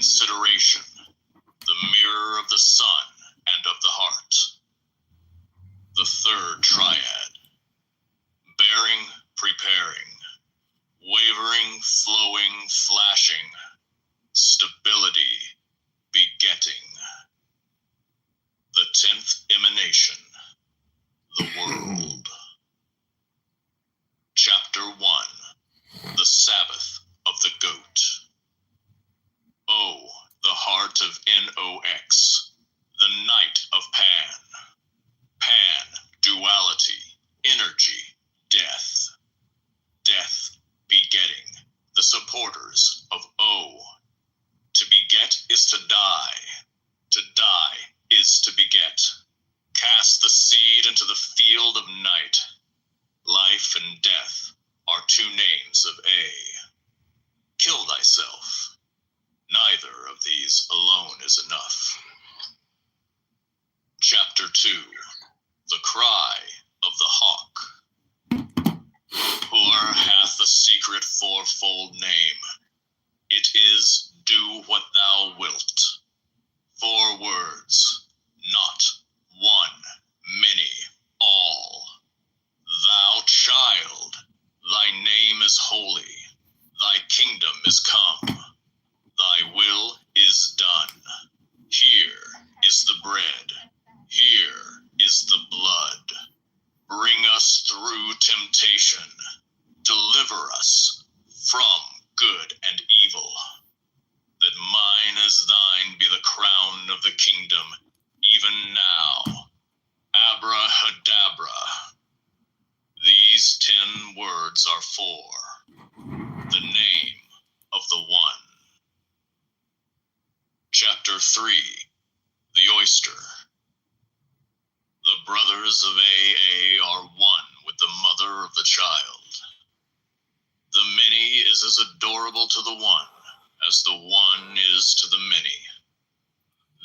consideration, the mirror of the sun and of the heart. The third triad, bearing, preparing, wavering, flowing, flashing, stability, begetting. The 10th emanation, the world. Chapter 1, the Sabbath of the Goat. O, the heart of Nox, the night of Pan. Pan, duality, energy, death. Death, begetting, the supporters of O. To beget is to die. To die is to beget. Cast the seed into the field of night. Life and death are two names of A. Kill thyself. Neither of these alone is enough. Chapter 2, the cry of the hawk. Poor hath the secret fourfold name. It is, do what thou wilt. 4 words, not one, many, all. Thou child, thy name is holy, thy kingdom is come, thy will is done. Here is the bread, here is the blood. Bring us through temptation, deliver us from good and evil. That mine as thine be the crown of the kingdom, even now. Abrahadabra. These 10 words are for the name of the one. Chapter 3, the oyster. The brothers of AA are one with the mother of the child. The many is as adorable to the one as the one is to the many.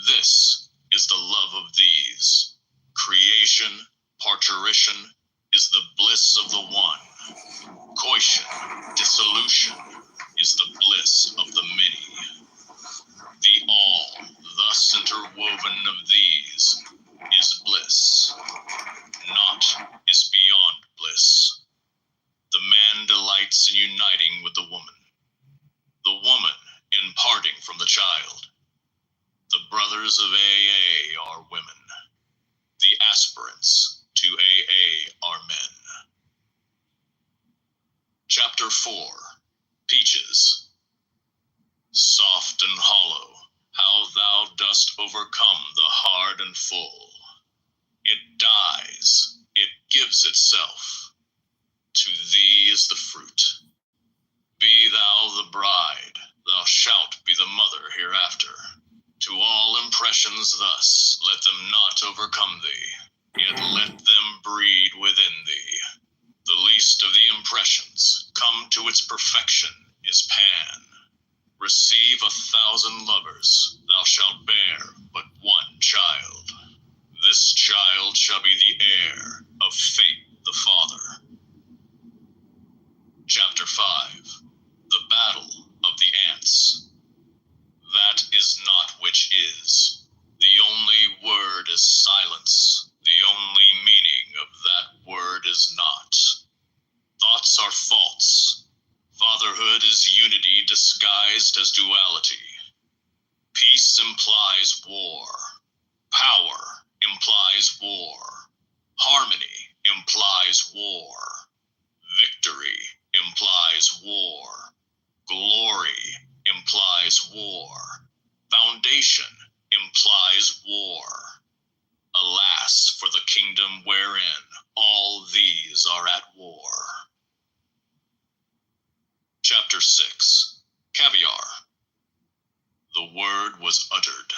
This is the love of these. Creation, parturition, is the bliss of the one. Coition, dissolution, is the bliss of the many. The all, thus interwoven of these, is bliss. Naught is beyond bliss. The man delights in uniting with the woman. The woman in parting from the child. The brothers of AA are women. The aspirants to AA are men. Chapter 4, Peaches. Soft and hollow, how thou dost overcome the hard and full. It dies, it gives itself. To thee is the fruit. Be thou the bride, thou shalt be the mother hereafter. To all impressions thus, let them not overcome thee, yet let them breed within thee. The least of the impressions, come to its perfection, is Pan. Receive 1,000 lovers, thou shalt bear but one child. This child shall be the heir of Fate the Father. Chapter 5, the battle of the ants. That is not which is. The only word is silence. The only meaning of that word is not. Thoughts are false. Fatherhood is unity disguised as duality. Peace implies war. Power implies war. Harmony implies war. Victory implies war. Glory implies war. Foundation implies war. Alas for the kingdom wherein all these are at war. Chapter 6, Caviar. The word was uttered.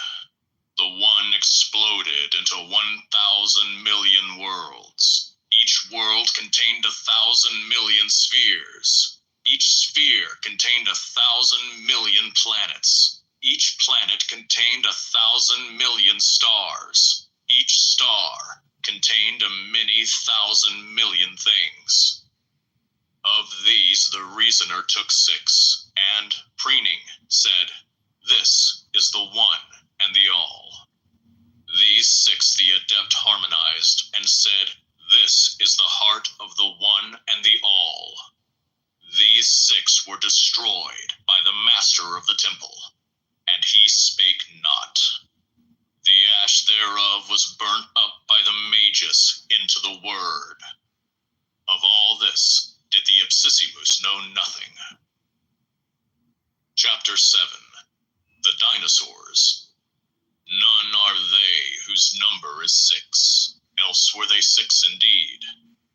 The one exploded into 1,000 million worlds. Each world contained 1,000 million spheres. Each sphere contained 1,000 million planets. Each planet contained 1,000 million stars. Each star contained a many thousand million things. Of these the reasoner took 6, and, preening, said, "This and said, "This is the heart of the One and the All." These 6 were destroyed by the master of the temple, and he spake not. The ash thereof was burnt up by the magus into the word. Of all this did the Ipsissimus know nothing. Chapter 7. The Dinosaurs. None are they whose number is 6, else were they 6 indeed.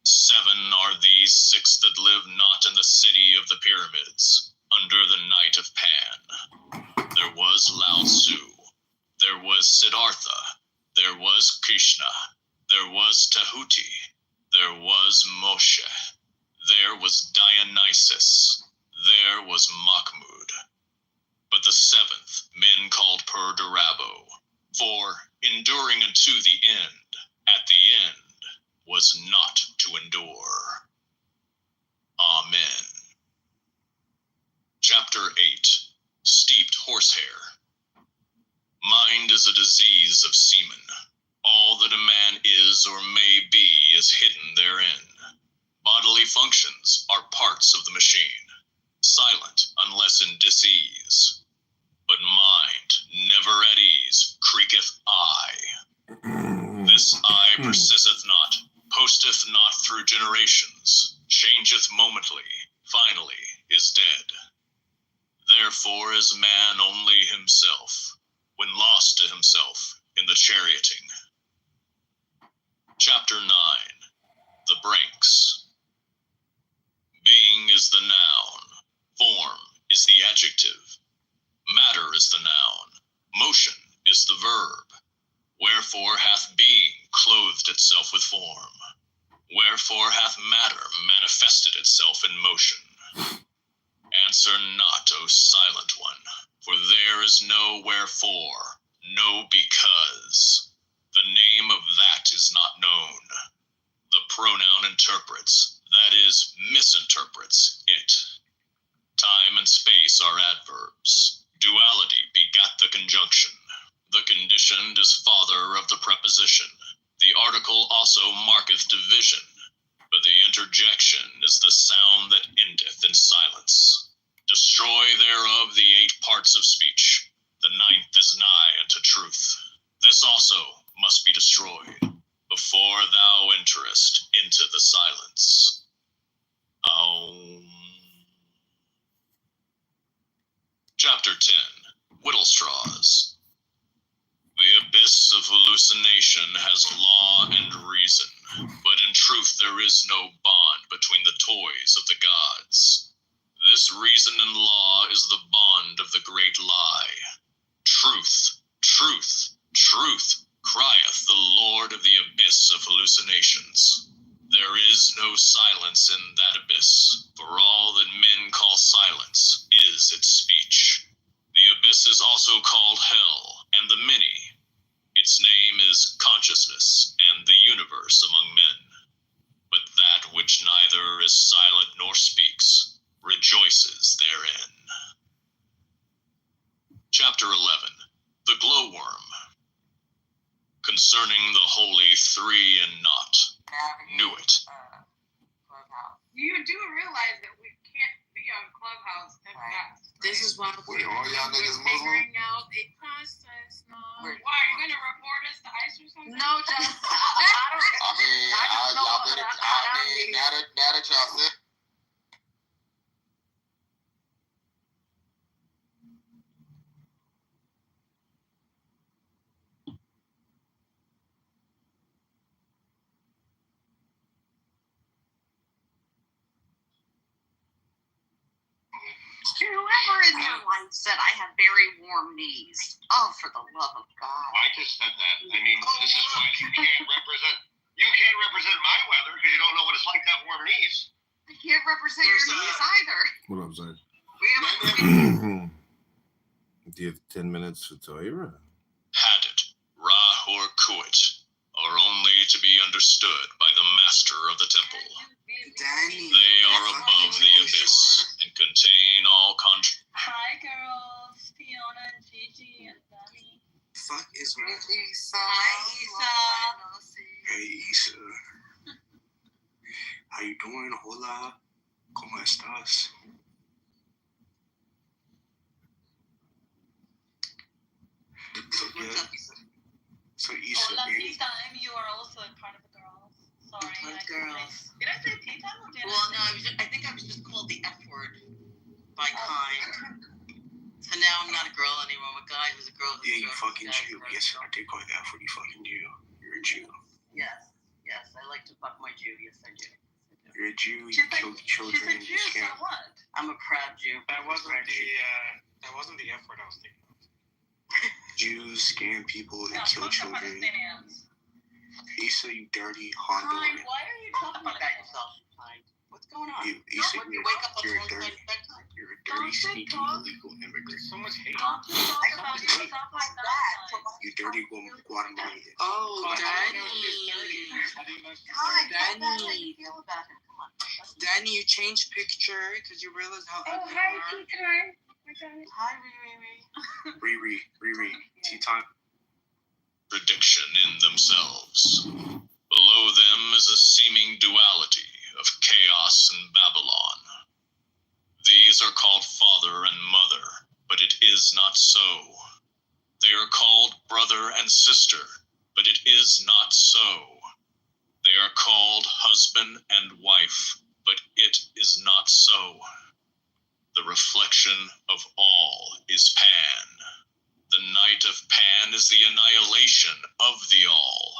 7 are these 6 that live not in the city of the pyramids, under the night of Pan. There was Lao Tzu, there was Siddhartha, there was Krishna, there was Tahuti, there was Moshe, there was Dionysus, there was Mahmud. But the 7th men called Perdurabo, for enduring unto the end, at the end, was not to endure. Amen. Chapter 8. Steeped Horsehair. Mind is a disease of semen. All that a man is or may be is hidden therein. Bodily functions are parts of the machine, silent unless in disease. But mind, never at ease, creaketh I. This I persisteth not, posteth not through generations, changeth momently, finally is dead. Therefore is man only himself, when lost to himself in the charioting. Chapter 9. The Branks. Being is the noun, form is the adjective, matter is the noun, motion is the verb. Wherefore hath being clothed itself with form? Wherefore hath matter manifested itself in motion? Answer not, O silent one, for there is no wherefore, no because. The name of that is not known. The pronoun interprets, that is, misinterprets it. Time and space are adverbs. Duality begat the conjunction. The conditioned is father of the preposition. The article also marketh division, but the interjection is the sound that endeth in silence. Destroy thereof the 8 parts of speech. The 9th is nigh unto truth. This also must be destroyed, before thou enterest into the silence. Chapter 10. Whittlestraws. The abyss of hallucination has law and reason, but in truth there is no bond between the toys of the gods. This reason and law is the bond of the great lie. Truth, truth, truth, crieth the Lord of the abyss of hallucinations. There is no silence in that abyss, for all that men call silence is its speech. The abyss is also called hell, and the many. Its name is consciousness and the universe among men. But that which neither is silent nor speaks rejoices therein. Chapter 11. The Glowworm. Concerning the holy 3 and naught. Knew it. You do realize that we can't be on Clubhouse and not. This is why Wait, all y'all niggas Muslim? figuring out a process now. Why, are you going to report us to ICE or something? No, just I mean, don't know y'all better, now that y'all said. Whoever in your life said I have very warm knees. Oh, for the love of God. I just said that. I mean, this is why you can't represent my weather because you don't know what it's like to have warm knees. I can't represent your knees either. What up, Zach? We have Do you have 10 minutes to Torah? Hadit, Ra or Kuit, are only to be understood by the master of the temple. They are above the abyss and contain all Hi, girls. Fiona, Gigi, and Danny. Fuck is Isa. Hi, Isa. Hey, Issa. How you doing? Hola. ¿Cómo estás? So, What's yeah. up, Issa? So, Issa, Hola, man. tea time. You are also a part of the girls. Sorry. What girls? Did I say tea time or did Well, I no, I think I was just called the F word by kind. So now I'm not a girl anymore. I'm a guy who's a girl who's Yeah, a you girl. fucking who's a guy Jew. who's a Yes, girl. I did call you that for you fucking Jew. You're a Jew. Yes, I like to fuck my Jew. Yes, I do. You're a Jew. You She's kill children. She's a You Jew, so scam. what? I'm a proud Jew. That wasn't the F word I was thinking of. Jews scam people. They No, kill fuck the children. Palestinians. Issa, you dirty Kind, Honduran. why are you Talk talking about like that that? yourself, kind. What's going on? Issa, Don't you wake up on the you're wrong dirty. side of bedtime? You're a dirty, sneaky, illegal immigrant. So much hate. Don't you talk I about don't yourself like that. You dirty Guatemalan. Oh, Danny. Kind, tell us how you feel about him. Come on. Danny, you changed picture because you realized how ugly you are. Hi, Riri. Riri. Tea time. Contradiction in themselves. Below them is a seeming duality of chaos and Babylon. These are called father and mother, but it is not so. They are called brother and sister, but it is not so. They are called husband and wife, but it is not so. The reflection of all is Pan. The night of Pan is the annihilation of the all.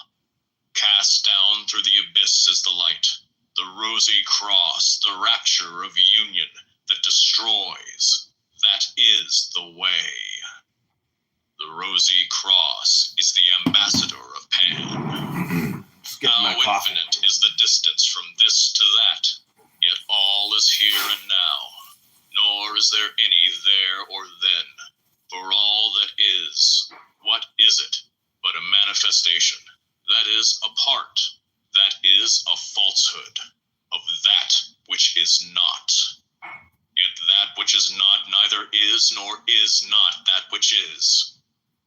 Cast down through the abyss is the light, the rosy cross, the rapture of union that destroys. That is the way. The rosy cross is the ambassador of Pan. Just getting How my coffee. infinite is the distance from this to that, yet all is here and now, nor is there any there or then. For all that is, what is it but a manifestation? That is a part, that is a falsehood of that which is not. Yet that which is not neither is nor is not that which is.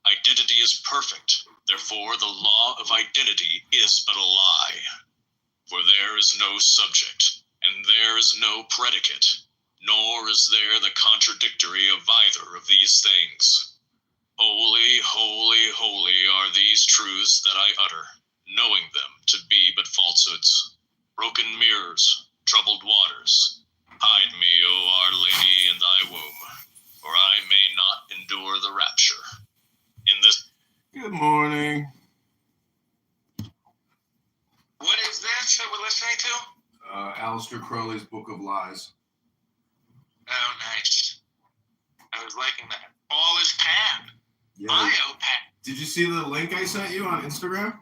Identity is perfect, therefore the law of identity is but a lie. For there is no subject, and there is no predicate, nor is there the contradictory of either of these things. Holy, holy, holy are these truths that I utter, knowing them to be but falsehoods, broken mirrors, troubled waters. Hide me, O Our Lady, in thy womb, for I may not endure the rapture. In this Good morning. What is this that we're listening to? Aleister Crowley's Book of Lies. Oh, nice. I was liking that. All is Pan. Yeah. I owe Pan. Did you see the link I sent you on Instagram?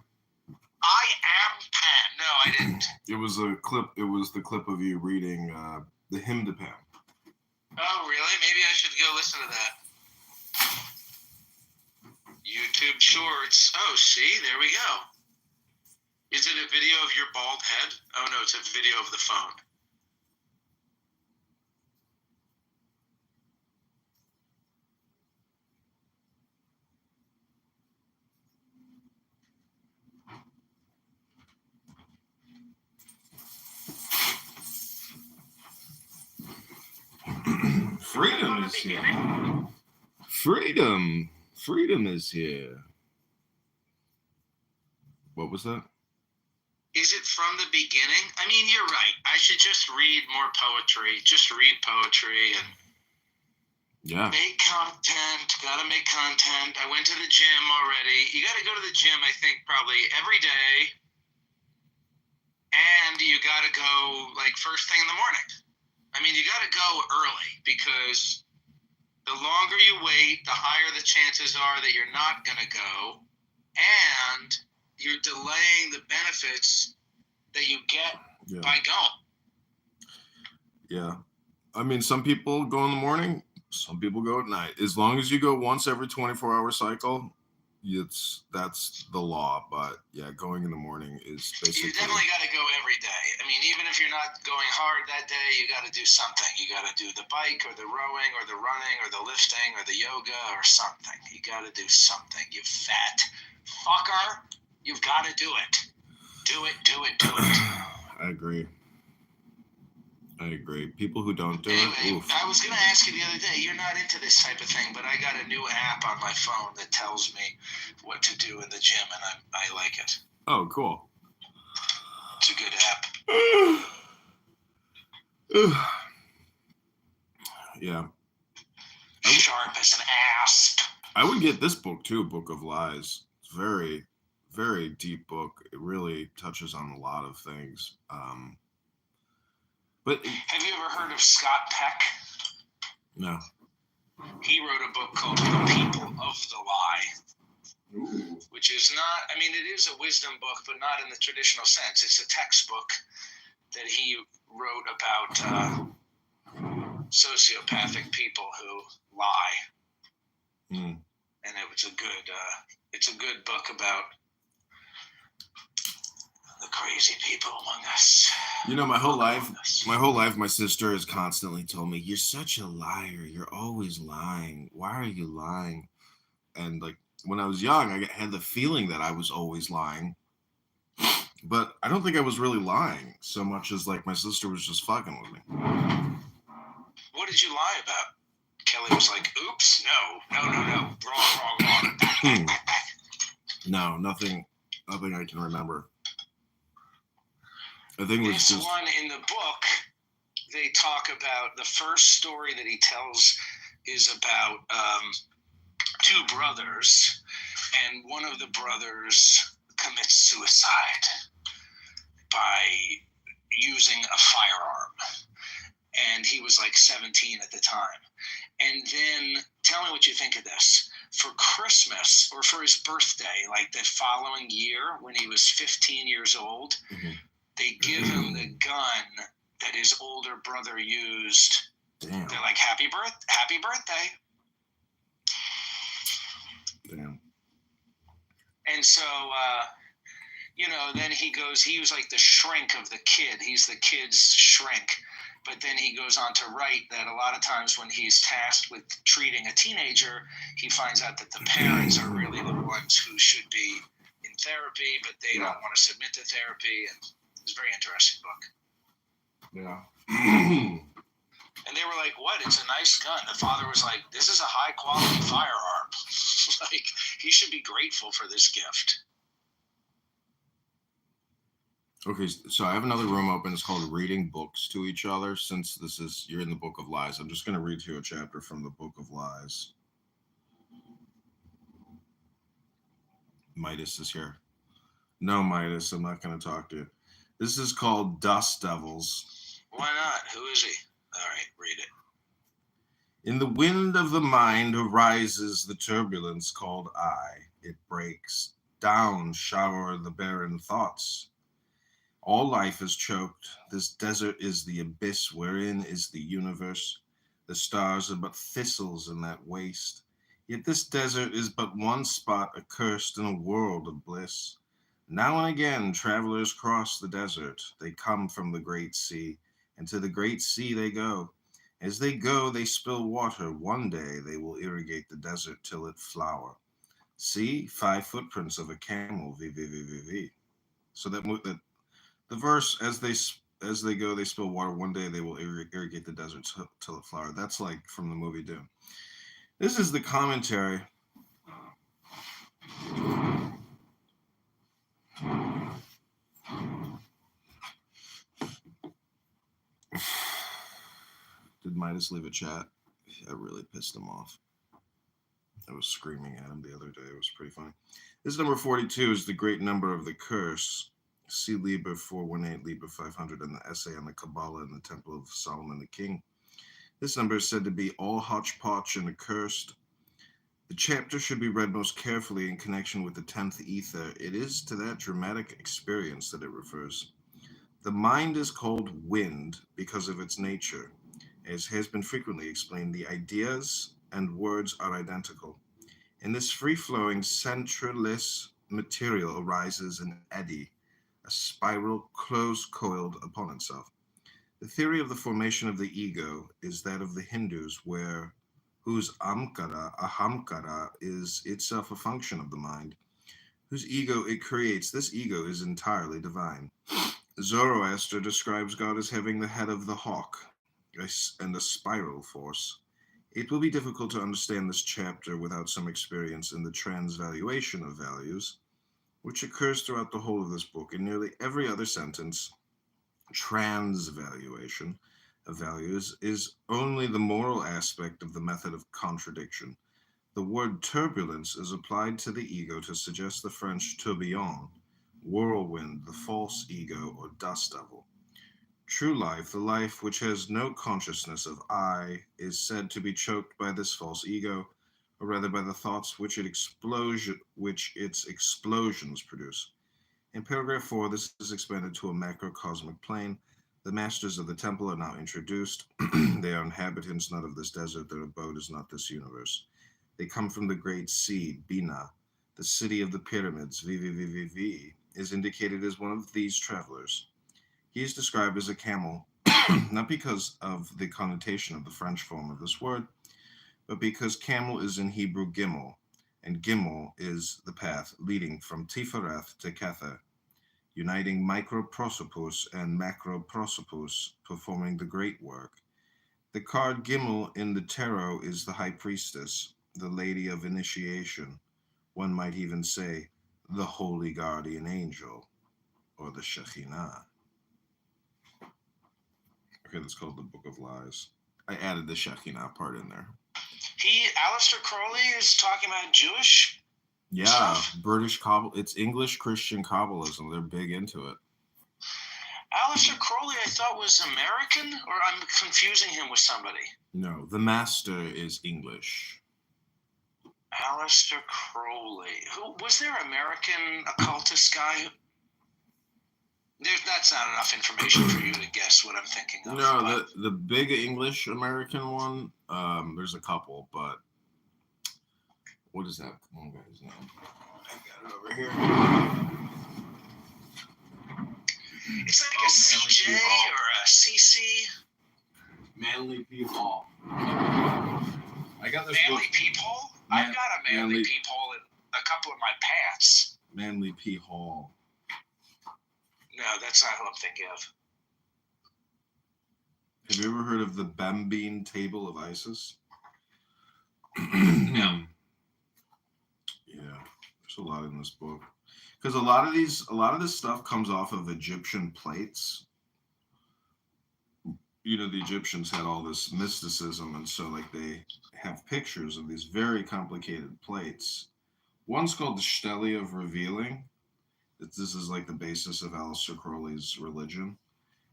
I am Pan. No, I didn't. It was a clip. It was the clip of you reading the hymn to Pan. Oh, really? Maybe I should go listen to that. YouTube Shorts. Oh, see? There we go. Is it a video of your bald head? Oh, no, it's a video of the phone. Freedom is here. Freedom is here. What was that? Is it from the beginning? I mean, you're right. I should just read more poetry. Just read poetry and Yeah. make content. Gotta make content. I went to the gym already. You gotta go to the gym, I think, probably every day. And you gotta go, like, first thing in the morning. I mean, you gotta go early because the longer you wait, the higher the chances are that you're not gonna go. And you're delaying the benefits that you get Yeah. by going. Yeah. I mean, some people go in the morning, some people go at night. As long as you go once every 24-hour cycle, that's the law. But yeah, going in the morning is basically. You definitely got to go every day. I mean, even if you're not going hard that day, you got to do something. You got to do the bike or the rowing or the running or the lifting or the yoga or something. You got to do something, you fat fucker. You've got to do it. Do it. I agree. People who don't do Anyway, it, oof. I was going to ask you the other day, you're not into this type of thing, but I got a new app on my phone that tells me what to do in the gym, and I like it. Oh, cool. It's a good app. Yeah. Sharp as an asp. I would get this book too, Book of Lies. It's very, very deep book. It really touches on a lot of things. But have you ever heard of Scott Peck? No. He wrote a book called The People of the Lie. Ooh. Which is not, I mean, it is a wisdom book, but not in the traditional sense. It's a textbook that he wrote about sociopathic people who lie. And it's a good book about the crazy people among us. You know, my whole life, my sister has constantly told me, "You're such a liar. You're always lying. Why are you lying?" And like when I was young, I had the feeling that I was always lying, but I don't think I was really lying so much as like my sister was just fucking with me. What did you lie about? Kelly was like, "Oops, no, wrong." No, nothing I can remember. I think it was this just one in the book. They talk about the first story that he tells is about two brothers, and one of the brothers commits suicide by using a firearm, and he was like 17 at the time. And then tell me what you think of this. For Christmas or for his birthday, like the following year when he was 15 years old, they give him the gun that his older brother used. Damn. They're like, happy birthday. Damn. And so, then he was like the shrink of the kid. He's the kid's shrink. But then he goes on to write that a lot of times when he's tasked with treating a teenager, he finds out that the parents are really the ones who should be in therapy, but they don't want to submit to therapy. And it's a very interesting book. Yeah. And they were like, what? It's a nice gun. The father was like, this is a high quality firearm. Like, he should be grateful for this gift. Okay, so I have another room open. It's called Reading Books to Each Other. Since you're in the Book of Lies, I'm just going to read to you a chapter from the Book of Lies. Midas is here. No, Midas, I'm not going to talk to you. This is called Dust Devils. Why not? Who is he? All right, read it. In the wind of the mind arises the turbulence called I. It breaks down, shower the barren thoughts. All life is choked. This desert is the abyss wherein is the universe. The stars are but thistles in that waste. Yet this desert is but one spot accursed in a world of bliss. Now and again travelers cross the desert. They come from the great sea, and to the great sea they go. As they go, they spill water. One day they will irrigate the desert till it flower. See, 5 footprints of a camel. V. So that the verse, as they go, they spill water. One day they will irrigate the desert till it flower. That's like from the movie Doom. This is the commentary. Did Midas leave a chat? I really pissed him off. I was screaming at him the other day. It was pretty funny. This number 42 is the great number of the curse. See Liber 418, Liber 500, and the essay on the Kabbalah in the Temple of Solomon the King. This number is said to be all hodgepodge and accursed. The chapter should be read most carefully in connection with the 10th ether. It is to that dramatic experience that it refers. The mind is called wind because of its nature. As has been frequently explained, the ideas and words are identical. In this free-flowing, centraless material arises an eddy, a spiral close-coiled upon itself. The theory of the formation of the ego is that of the Hindus, whose ahamkara is itself a function of the mind. whose ego it creates. This ego is entirely divine. Zoroaster describes God as having the head of the hawk and a spiral force. It will be difficult to understand this chapter without some experience in the transvaluation of values, which occurs throughout the whole of this book. In nearly every other sentence, transvaluation of values is only the moral aspect of the method of contradiction. The word turbulence is applied to the ego to suggest the French tourbillon, whirlwind, the false ego, or dust devil. True life, the life which has no consciousness of I, is said to be choked by this false ego, or rather by the thoughts which its explosions produce. In paragraph 4, this is expanded to a macrocosmic plane. The masters of the temple are now introduced. They are inhabitants not of this desert, their abode is not this universe. They come from the great sea, Bina. The city of the pyramids, VVVVV, is indicated as one of these travelers. He is described as a camel, not because of the connotation of the French form of this word, but because camel is in Hebrew gimel, and gimel is the path leading from Tifereth to Kether, uniting microprosopus and macroprosopus, performing the great work. The card gimel in the tarot is the high priestess, the lady of initiation. One might even say the holy guardian angel, or the Shekhinah. Okay, that's called the Book of Lies. I added the Shekhinah part in there. Aleister Crowley is talking about Jewish stuff? British it's English Christian Kabbalism. They're big into it. Aleister Crowley, I thought was American, or I'm confusing him with somebody. No, the master is English. Aleister Crowley. Who was there? American occultist guy? That's not enough information for you to guess what I'm thinking of. No, the big English American one. There's a couple, but what is that one guy's name? I got it over here. It's like a CJ or a CC. Manly P. Hall. I got this Manly book. Peephole? I've got a Manly Peephole in a couple of my pants. Manly P. Hall. No, that's not who I'm thinking of. Have you ever heard of the Bembine Table of Isis? No. Yeah, there's a lot in this book. Because a lot of this stuff comes off of Egyptian plates. You know, the Egyptians had all this mysticism, and so like they have pictures of these very complicated plates. One's called the Stele of Revealing. This is like the basis of Aleister Crowley's religion.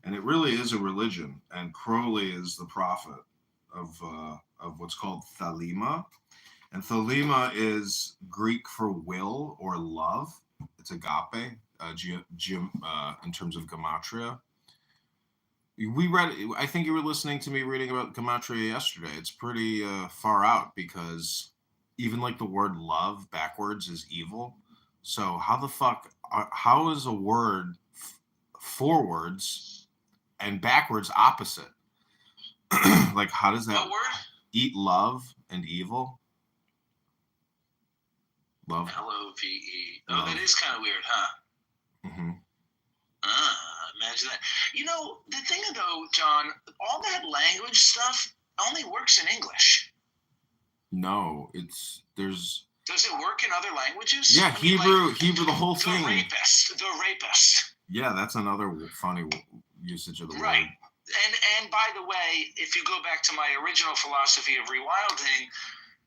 And it really is a religion. And Crowley is the prophet of what's called Thelema. And Thelema is Greek for will or love. It's agape, in terms of gematria. I think you were listening to me reading about gematria yesterday. It's pretty far out because even like the word love backwards is evil. So how is a word forwards and backwards opposite? Like, how does that What word? Eat love and evil? Love. Love. Oh, that is kind of weird, huh? Mm-hmm. Imagine that. You know, the thing though, John, all that language stuff only works in English. No, there's. Does it work in other languages? Yeah, Hebrew, the whole the thing. The rapist. Yeah, that's another funny usage of the right. word. And by the way, if you go back to my original philosophy of rewilding,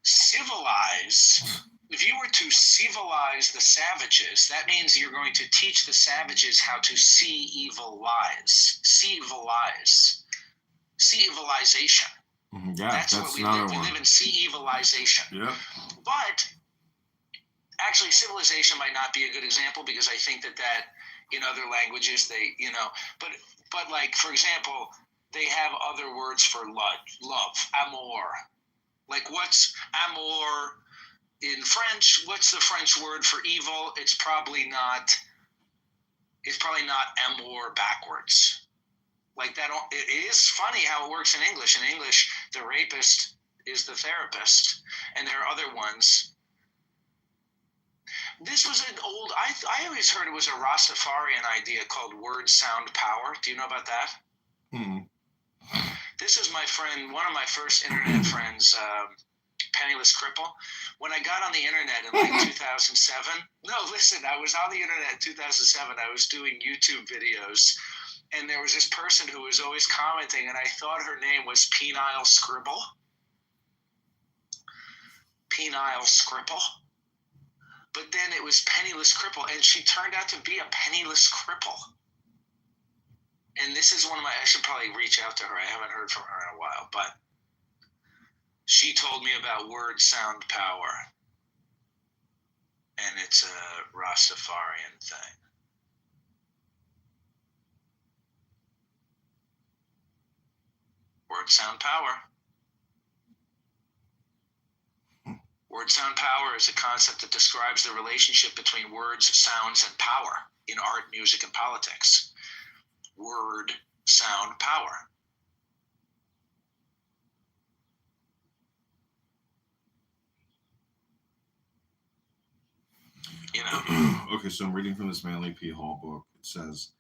civilize. If you were to civilize the savages, that means you're going to teach the savages how to see evil lies. Civilization. Mm-hmm. Yeah, that's what we another live. one. We live in civilization. Yeah. But actually, civilization might not be a good example because I think that in other languages but like, for example, they have other words for love, amour. Like, what's amour in French? What's the French word for evil? It's probably not amour backwards. Like that. It is funny how it works in English. In English, the rapist is the therapist, and there are other ones. This was an old I always heard it was a Rastafarian idea called word sound power. Do you know about that? Hmm. This is my friend, one of my first internet friends, Penniless Cripple. When I got on the internet in like 2007, no, listen, I was on the internet in 2007. I was doing YouTube videos, and there was this person who was always commenting, and I thought her name was Penile Scribble. Penile Scribble. But then it was Penniless Cripple, and she turned out to be a penniless cripple. And this is one of my, I should probably reach out to her. I haven't heard from her in a while, but she told me about word sound power. And it's a Rastafarian thing. Word sound power. Word sound power is a concept that describes the relationship between words, sounds, and power in art, music, and politics. Word sound power. You know. Okay, so I'm reading from this Manly P. Hall book. It says,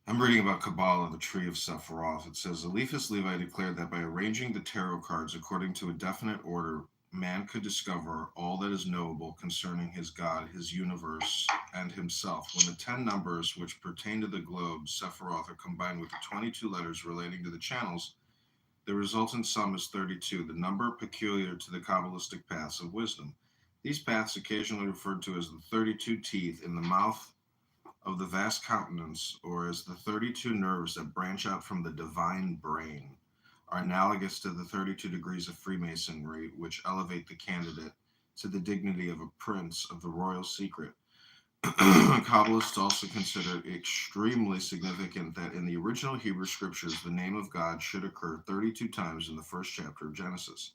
I'm reading about Kabbalah, the tree of Sephiroth. It says, Eliphas Levi declared that by arranging the tarot cards according to a definite order, man could discover all that is knowable concerning his God, his universe, and himself. When the 10 numbers which pertain to the globe, Sephiroth, are combined with the 22 letters relating to the channels, the resultant sum is 32, the number peculiar to the Kabbalistic paths of wisdom. These paths, occasionally referred to as the 32 teeth in the mouth of the vast countenance, or as the 32 nerves that branch out from the divine brain, are analogous to the 32 degrees of Freemasonry, which elevate the candidate to the dignity of a prince of the royal secret. Kabbalists also consider it extremely significant that in the original Hebrew scriptures, the name of God should occur 32 times in the first chapter of Genesis.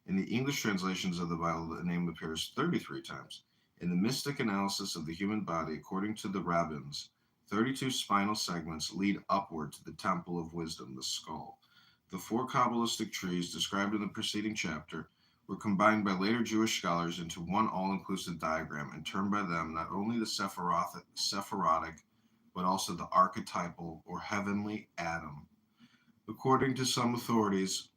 In the English translations of the Bible, the name appears 33 times. In the mystic analysis of the human body, according to the rabbins, 32 spinal segments lead upward to the temple of wisdom, the skull. The 4 Kabbalistic trees described in the preceding chapter were combined by later Jewish scholars into one all-inclusive diagram and termed by them not only the Sephirotic, but also the archetypal or heavenly Adam. According to some authorities,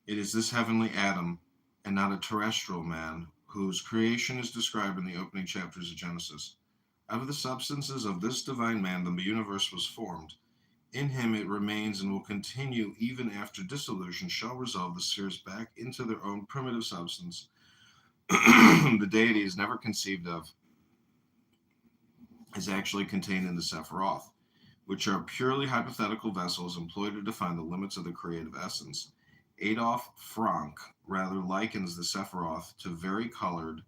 it is this heavenly Adam, and not a terrestrial man, whose creation is described in the opening chapters of Genesis. Out of the substances of this divine man, the universe was formed. In him it remains and will continue even after dissolution shall resolve the spheres back into their own primitive substance. The deity is never conceived of is actually contained in the Sephiroth, which are purely hypothetical vessels employed to define the limits of the creative essence. Adolf Frank rather likens the Sephiroth to vari-colored,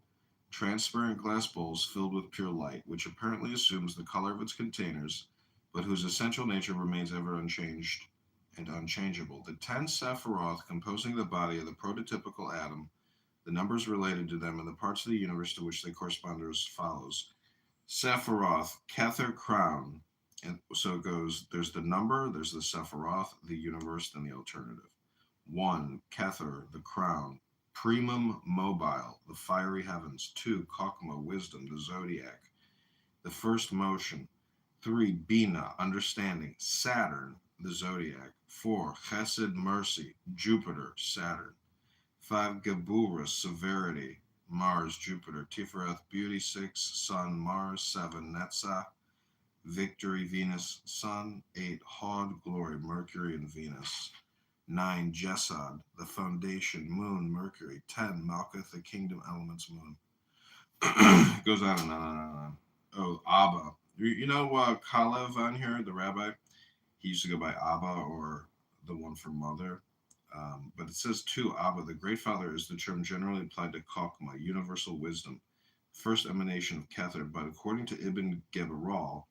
transparent glass bowls filled with pure light, which apparently assumes the color of its containers, but whose essential nature remains ever unchanged and unchangeable. The 10 Sephiroth composing the body of the prototypical atom, the numbers related to them, and the parts of the universe to which they correspond are as follows. Sephiroth, Kether, crown. And so it goes, there's the number, there's the Sephiroth, the universe, then the alternative. 1, Kether, the crown. Primum mobile, the fiery heavens. 2, Kokma, wisdom, the zodiac, the first motion. 3, Bina, understanding, Saturn, the zodiac. 4, Chesed, mercy, Jupiter, Saturn. 5, Gebura, severity, Mars, Jupiter. Tifereth, beauty. 6, Sun, Mars. 7, Netzach, victory, Venus, Sun. 8, Hod, glory, Mercury and Venus. 9, Jesod, the foundation, Moon, Mercury. 10, Malkuth, the kingdom, elements, Moon. It goes on and on and on. Oh, Abba. You know Kalev on here, the rabbi? He used to go by Abba, or the one for mother. But it says too, Abba, the great father, is the term generally applied to Kokma, universal wisdom, first emanation of Kether. But according to Ibn Geberal,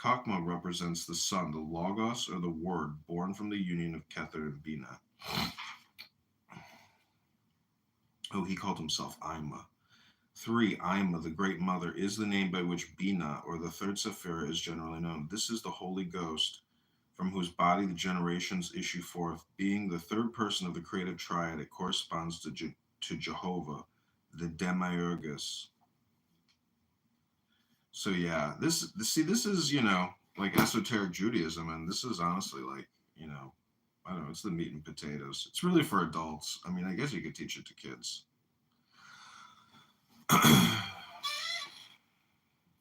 Kokma represents the sun, the Logos, or the word, born from the union of Kether and Bina. Oh, he called himself Ima. 3, Ima, the great mother, is the name by which Bina, or the third Sephira, is generally known. This is the Holy Ghost, from whose body the generations issue forth. Being the third person of the creative triad, it corresponds to Jehovah, the Demiurgus. So yeah, this is, you know, like esoteric Judaism, and this is honestly like, you know, I don't know, it's the meat and potatoes. It's really for adults. I mean, I guess you could teach it to kids.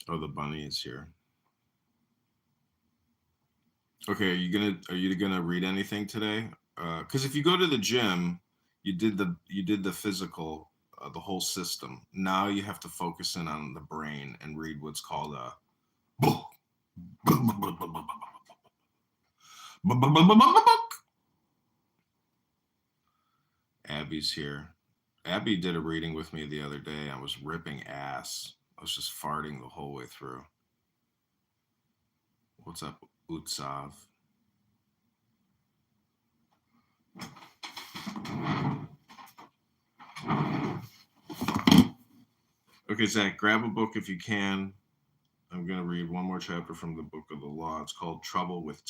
Oh, the bunny is here. Okay, are you gonna read anything today? Because if you go to the gym, you did the physical, the whole system. Now you have to focus in on the brain and read what's called a Abby's here. Abby did a reading with me the other day. I was ripping ass. I was just farting the whole way through. What's up, Utsav? Okay, Zach, grab a book if you can. I'm going to read one more chapter from the Book of the Law. It's called Trouble with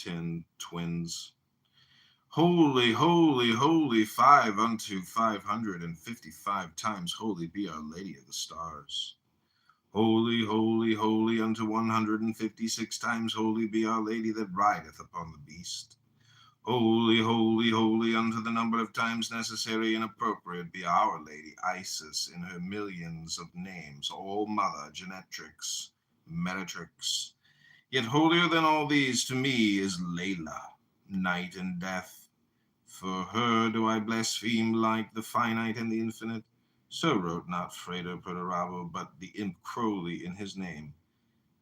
Twins. Holy, holy, holy, 5 unto 555 times holy be Our Lady of the Stars. Holy, holy, holy unto 156 times holy be Our Lady that rideth upon the beast. Holy, holy, holy unto the number of times necessary and appropriate be Our Lady Isis in her millions of names, all Mother, Genetrix, Metatrix. Yet holier than all these to me is Layla, night and death. For her do I blaspheme like the finite and the infinite. So wrote not Fredo Perturabo, but the imp Crowley in his name.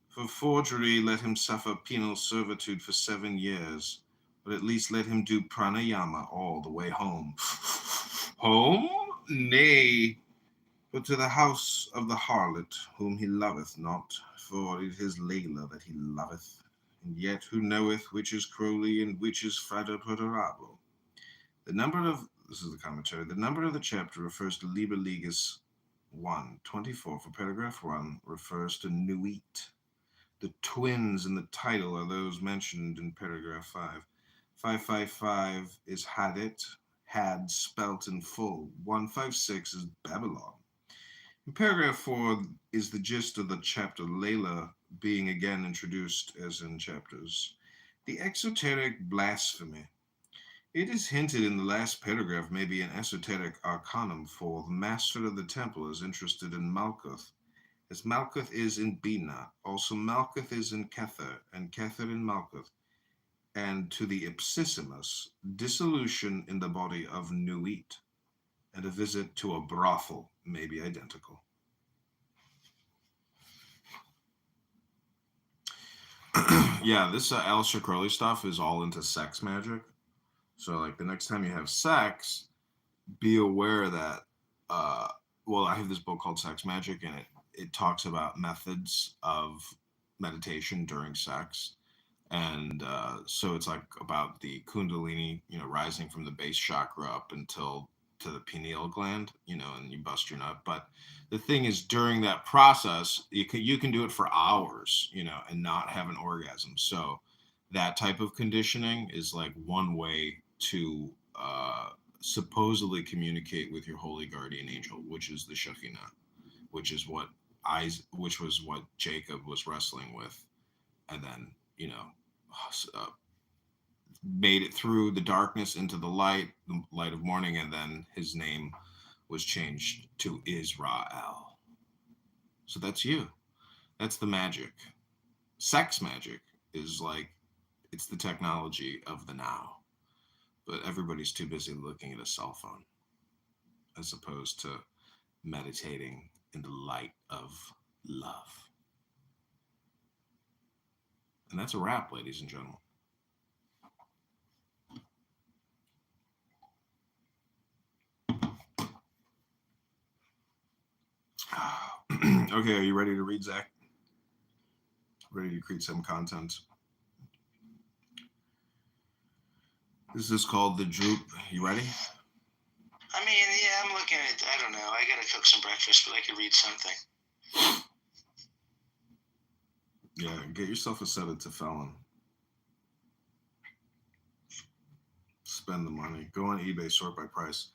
For forgery let him suffer penal servitude for 7 years, but at least let him do pranayama all the way home. Home? Nay, but to the house of the harlot, whom he loveth not, for it is Layla that he loveth. And yet who knoweth which is Crowley and which is Fredo Perturabo? This is the commentary, the number of the chapter refers to Liber Legis 1:24. For paragraph 1 refers to Nuit. The twins in the title are those mentioned in paragraph 5. 555 is Hadit, had spelt in full. 156 is Babylon. In paragraph 4 is the gist of the chapter, Layla being again introduced as in chapters. The exoteric blasphemy. It is hinted in the last paragraph may be an esoteric arcanum, for the master of the temple is interested in Malkuth, as Malkuth is in Bina. Also Malkuth is in Kether, and Kether in Malkuth. And to the ipsissimus, dissolution in the body of Nuit, and a visit to a brothel may be identical. Yeah, this Aleister Crowley stuff is all into sex magic. So, like, the next time you have sex, be aware that, well, I have this book called Sex Magic, and it talks about methods of meditation during sex. And so it's like about the Kundalini, you know, rising from the base chakra up until to the pineal gland, you know, and you bust your nut. But the thing is, during that process, you can do it for hours, you know, and not have an orgasm. So that type of conditioning is like one way to supposedly communicate with your holy guardian angel, which is the Shekhinah, which was what Jacob was wrestling with, and then, you know, made it through the darkness into the light of morning, and then his name was changed to Israel. So that's you. That's the magic. Sex magic is like, it's the technology of the now. But everybody's too busy looking at a cell phone as opposed to meditating in the light of love. And that's a wrap, ladies and gentlemen. Okay, are you ready to read, Zach? Ready to create some content? This is called The Droop. You ready? I mean, yeah, I'm looking at, I don't know, I gotta cook some breakfast, but I could read something. Yeah, get yourself a sedative felon. Spend the money. Go on eBay, sort by price.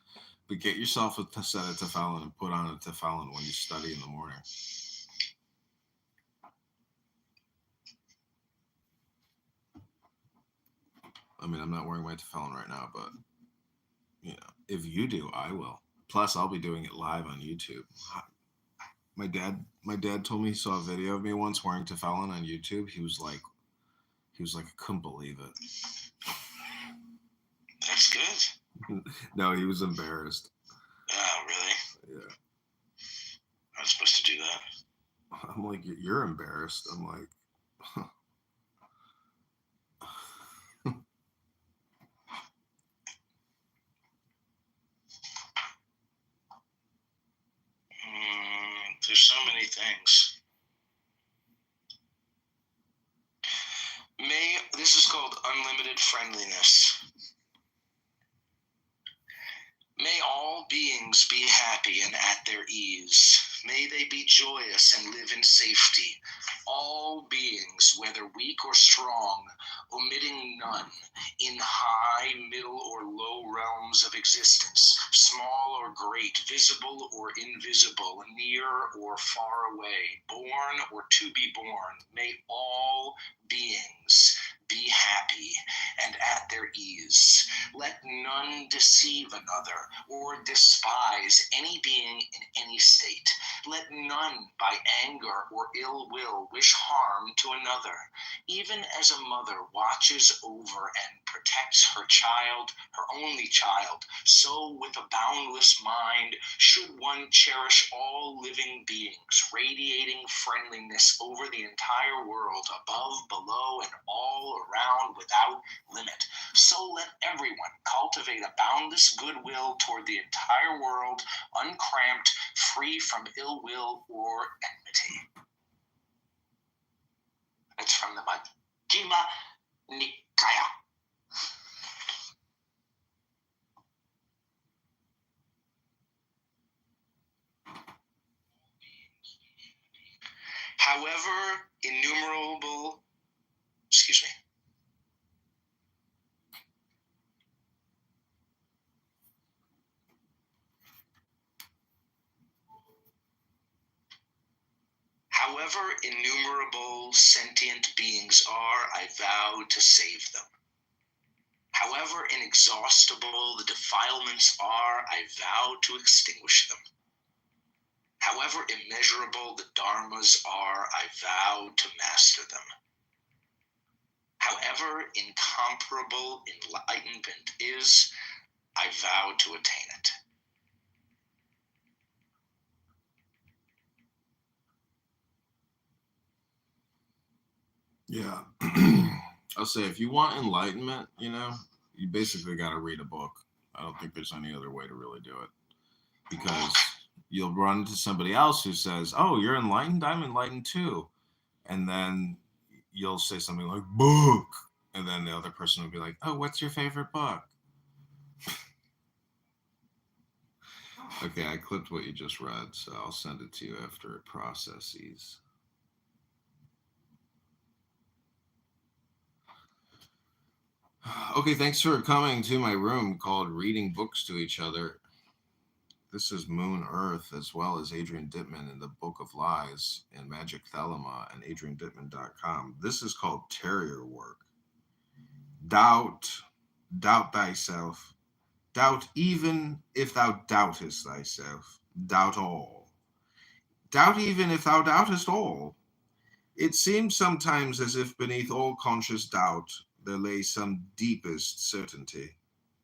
But get yourself a sedative felon and put on a tefillin when you study in the morning. I mean, I'm not wearing my tefillin right now, but you know, if you do, I will. Plus, I'll be doing it live on YouTube. My dad told me he saw a video of me once wearing tefillin on YouTube. He was like, I couldn't believe it. That's good. No, he was embarrassed. Oh, really? Yeah. I was supposed to do that. I'm like, you're embarrassed. I'm like, huh. There's so many things. This is called unlimited friendliness. May all beings be happy and at their ease. May they be joyous and live in safety. All beings, whether weak or strong, omitting none, in high, middle, or low realms of existence, small or great, visible or invisible, near or far away, born or to be born, may all beings be happy and at their ease. Let none deceive another or despise any being in any state. Let none by anger or ill will wish harm to another. Even as a mother watches over and protects her child, her only child, so with a boundless mind should one cherish all living beings, radiating friendliness over the entire world, above, below, and all around without limit. So let everyone cultivate a boundless goodwill toward the entire world, uncramped, free from ill will or enmity. It's from the Majjhima Nikaya. However innumerable, excuse me. However innumerable sentient beings are, I vow to save them. However inexhaustible the defilements are, I vow to extinguish them. However immeasurable the dharmas are, I vow to master them. However incomparable enlightenment is, I vow to attain it. Yeah. I'll say if you want enlightenment, you basically got to read a book. I don't think there's any other way to really do it, because you'll run into somebody else who says, "Oh, you're enlightened? I'm enlightened too." And then you'll say something like "book," and then the other person will be like, "Oh, what's your favorite book?" Okay, I clipped what you just read, so I'll send it to you after it processes. Okay, thanks for coming to my room called Reading Books to Each Other. This is Moon Earth, as well as Adrian Dittman in the Book of Lies and Magic Thelema and adriandittman.com. This is called Terrier Work. Doubt thyself. Doubt even if thou doubtest thyself. Doubt all. Doubt even if thou doubtest all. It seems sometimes as if beneath all conscious doubt there lay some deepest certainty.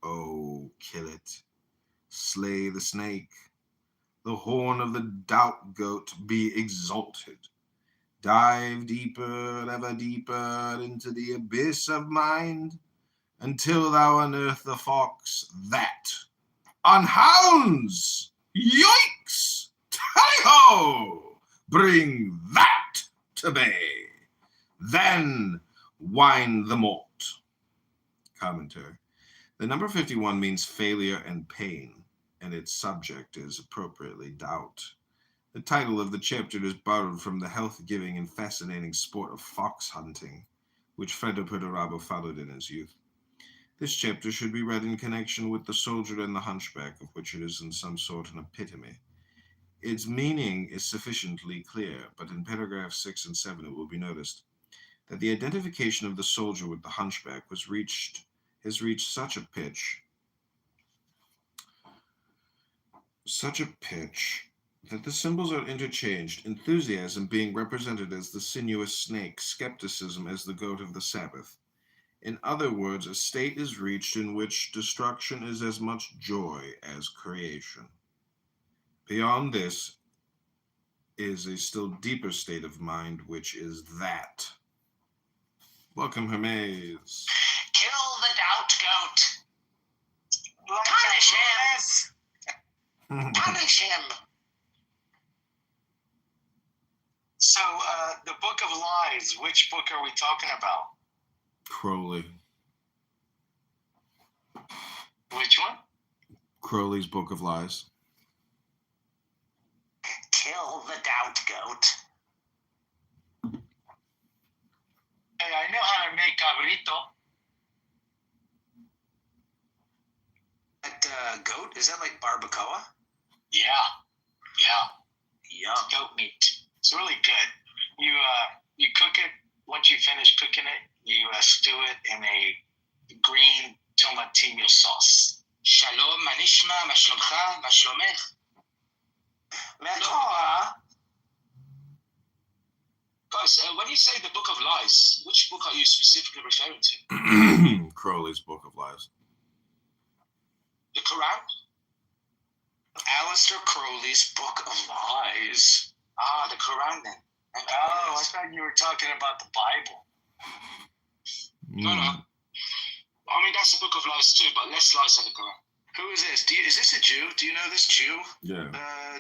Oh, kill it. Slay the snake. The horn of the doubt goat be exalted. Dive deeper, ever deeper into the abyss of mind, until thou unearth the fox that unhounds. Yoicks! Tally-ho! Bring that to bay. Then wind the mort. Commentary. The number 51 means failure and pain, and its subject is appropriately doubt. The title of the chapter is borrowed from the health-giving and fascinating sport of fox hunting, which Fredo Perturabo followed in his youth. This chapter should be read in connection with the soldier and the hunchback, of which it is in some sort an epitome. Its meaning is sufficiently clear, but in paragraphs 6 and 7 it will be noticed that the identification of the soldier with the hunchback was reached has reached such a pitch that the symbols are interchanged, enthusiasm being represented as the sinuous snake, skepticism as the goat of the Sabbath. In other words, a state is reached in which destruction is as much joy as creation. Beyond this is a still deeper state of mind, which is that. Welcome, Hermes. Kill the doubt goat. Punish him. Punish him. So, the Book of Lies, which book are we talking about? Crowley. Which one? Crowley's Book of Lies. Kill the doubt goat. Hey, I know how to make cabrito. That goat, is that like barbacoa? Yeah. Yum. Goat meat. It's really good. You cook it. Once you finish cooking it, you stew it in a green tomatillo sauce. Shalom, manishma, mashlomcha, mashlomech. Guys, when you say the Book of Lies, which book are you specifically referring to? Crowley's Book of Lies. The Quran? Aleister Crowley's Book of Lies. Ah, the Quran then. Oh, I thought you were talking about the Bible. No. I mean, that's the Book of Lies too, but less lies than the Quran. Who is this? Is this a Jew? Do you know this Jew? Yeah.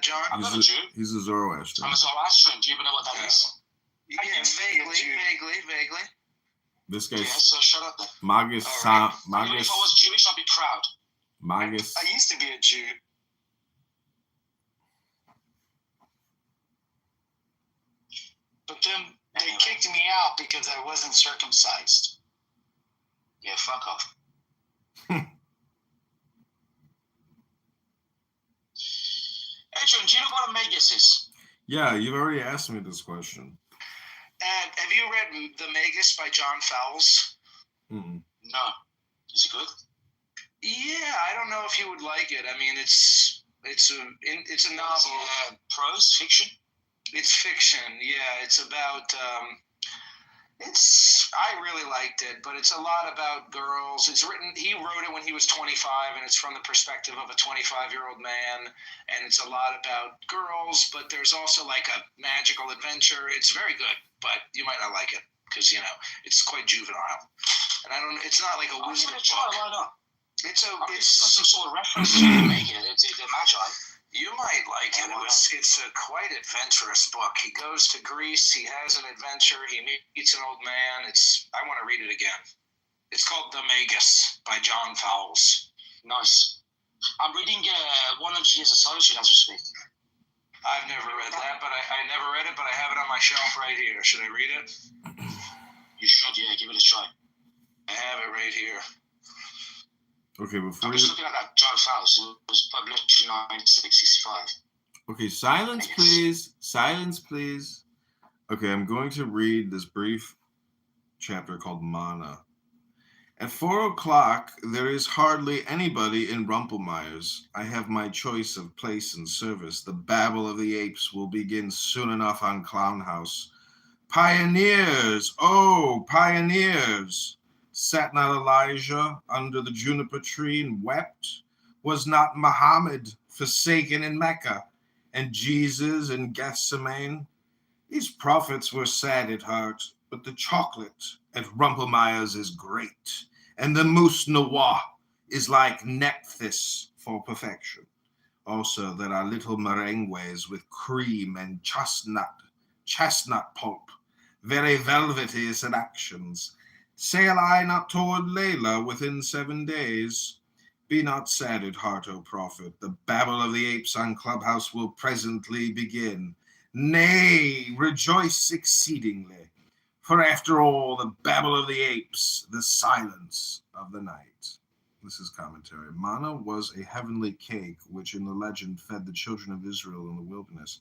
John? I'm not a Jew. He's a Zoroastrian. I'm a Zoroastrian. Do you even know what that is? Yes, vaguely. This guy's Yeah, so shut up then. Magus. Right. Even if I was Jewish, I'd be proud. Magus. I used to be a Jew. But then they kicked me out because I wasn't circumcised. Yeah, fuck off. Adrian, do you know what a magus is? Yeah, you've already asked me this question. Have you read The Magus by John Fowles? Mm-mm. No. Is it good? Yeah, I don't know if you would like it. I mean, it's a novel. Prose fiction? It's fiction. Yeah, it's about. I really liked it, but it's a lot about girls. He wrote it when he was 25, and it's from the perspective of a 25-year-old man, and it's a lot about girls, but there's also like a magical adventure. It's very good, but you might not like it because, it's quite juvenile. And it's not like a wizard book. Why not? It's got some sort of reference to make it. It's the Magi. You might like it. It's a quite adventurous book. He goes to Greece. He has an adventure. He meets an old man. I want to read it again. It's called The Magus by John Fowles. Nice. I'm reading 100 Years of Solitude as we speak. I've never read that, but I never read it, but I have it on my shelf right here. Should I read it? You should, yeah. Give it a try. I have it right here. Okay, I'm just looking at that John Fowles. It was published in 1965. Okay, silence, please. Silence, please. Okay, I'm going to read this brief chapter called Mana. At 4 o'clock, there is hardly anybody in Rumpelmeyer's. I have my choice of place and service. The babble of the apes will begin soon enough on Clown House. Pioneers! Oh, pioneers! Sat not Elijah under the juniper tree and wept? Was not Muhammad forsaken in Mecca, and Jesus in Gethsemane? These prophets were sad at heart, but the chocolate at Rumpelmeyer's is great, and the mousse noir is like Nephthys for perfection. Also, there are little meringues with cream and chestnut pulp, very velvety seductions. Sail I not toward Layla within 7 days? Be not sad at heart, O prophet. The babble of the apes on Clubhouse will presently begin. Nay, rejoice exceedingly. For after all, the babble of the apes, the silence of the night. This is commentary. Manna was a heavenly cake which in the legend fed the children of Israel in the wilderness.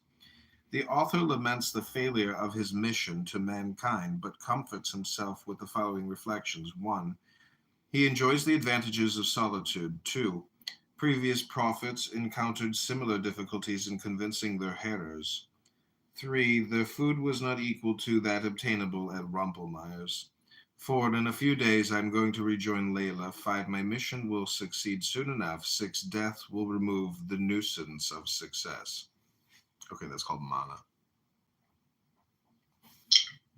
The author laments the failure of his mission to mankind, but comforts himself with the following reflections. 1. He enjoys the advantages of solitude. 2. Previous prophets encountered similar difficulties in convincing their hearers. 3. Their food was not equal to that obtainable at Rumpelmeyer's. 4. In a few days, I'm going to rejoin Layla. 5. My mission will succeed soon enough. 6. Death will remove the nuisance of success. Okay, that's called mana.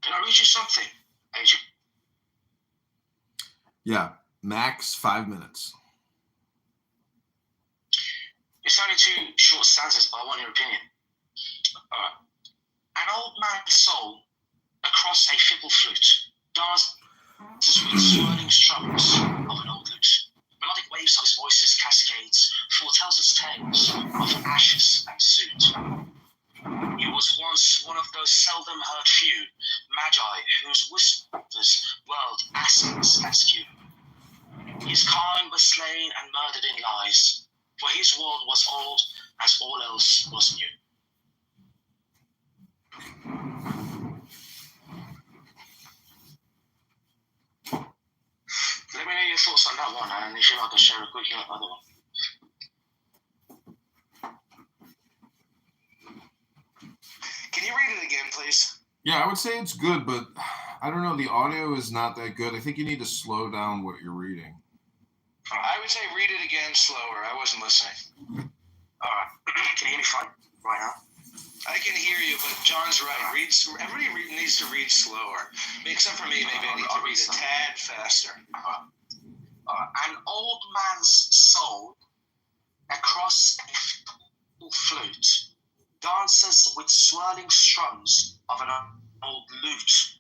Can I read you something, Agent? Yeah, max 5 minutes. It's only 2 short stanzas, but I want your opinion. An old man's soul across a fiddle flute dances with swirling strums of an old lute. Melodic waves of his voice's cascades foretells us tales of ashes and soot. He was once one of those seldom heard few magi whose whispers whirled ashes askew. His kind was slain and murdered in lies, for his world was old as all else was new. Let me know your thoughts on that one, and if you like, I can share a quick other one. Can you read it again, please? Yeah, I would say it's good, but I don't know. The audio is not that good. I think you need to slow down what you're reading. I would say read it again slower. I wasn't listening. Can you hear me fine right now? I can hear you, but John's right. Everybody needs to read slower. Except for me, maybe I need to read a tad faster. An old man's soul across a flute dances with swirling strums of an old lute.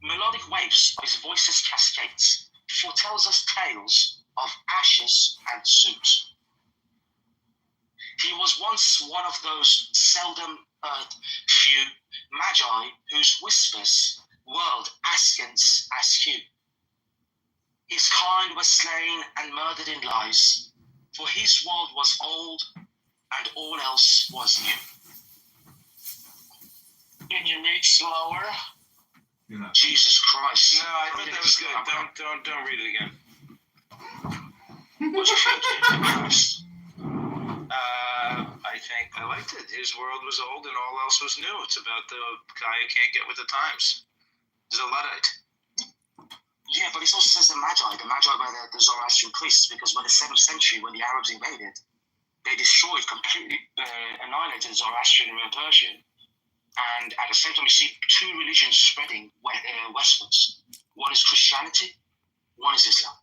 Melodic waves of his voice's cascades foretells us tales of ashes and soot. He was once one of those seldom heard few magi whose whispers whirled askance askew. His kind were slain and murdered in lies, for his world was old and all else was new. Can you read slower? Yeah. Jesus Christ. No, I thought that was good. Don't read it again. What'd you think? I think I liked it. His world was old and all else was new. It's about the guy who can't get with the times. There's a Luddite. Yeah, but it also says the Magi were the Zoroastrian priests, because by the 7th century, when the Arabs invaded, they destroyed, completely annihilated Zoroastrian and Persian. And at the same time, you see 2 religions spreading westwards. One is Christianity, one is Islam.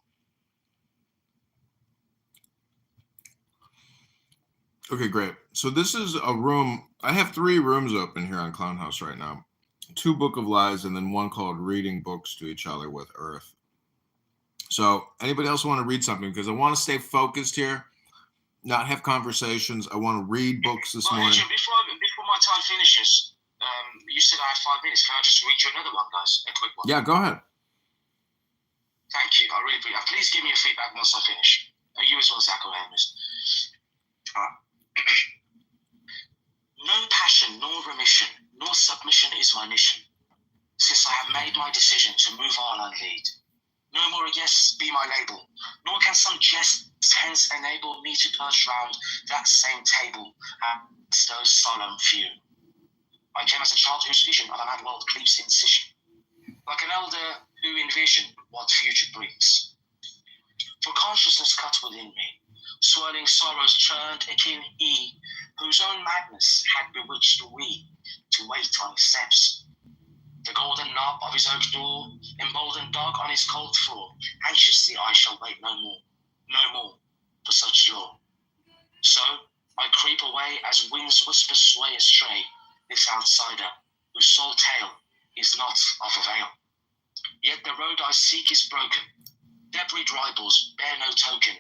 Okay, great. So this is a room. I have 3 rooms open here on Clown House right now. 2 Book of Lies, and then one called Reading Books to Each Other with Earth. So anybody else want to read something? Because I want to stay focused here, not have conversations. I want to read books this morning. Before my time finishes, you said I had 5 minutes. Can I just read you another one, guys? A quick one. Yeah, go ahead. Thank you. I really appreciate it. Please give me a feedback once I finish. You as well, Zach or Amos. No passion, nor remission, nor submission is my mission, since I have made my decision to move on and lead. No more a yes be my label, nor can some jest hence enable me to perch round that same table as those solemn few. I came as a child whose vision of a mad world cleaves incision, like an elder who envisioned what future brings. For consciousness cut within me, swirling sorrows churned akin he, whose own madness had bewitched we to wait on his steps. The golden knob of his oak door, emboldened dark on his cold floor, anxiously I shall wait no more for such law. So I creep away as winds whisper sway astray, this outsider, whose sole tale is not of avail. Yet the road I seek is broken. Debrided rivals bear no token.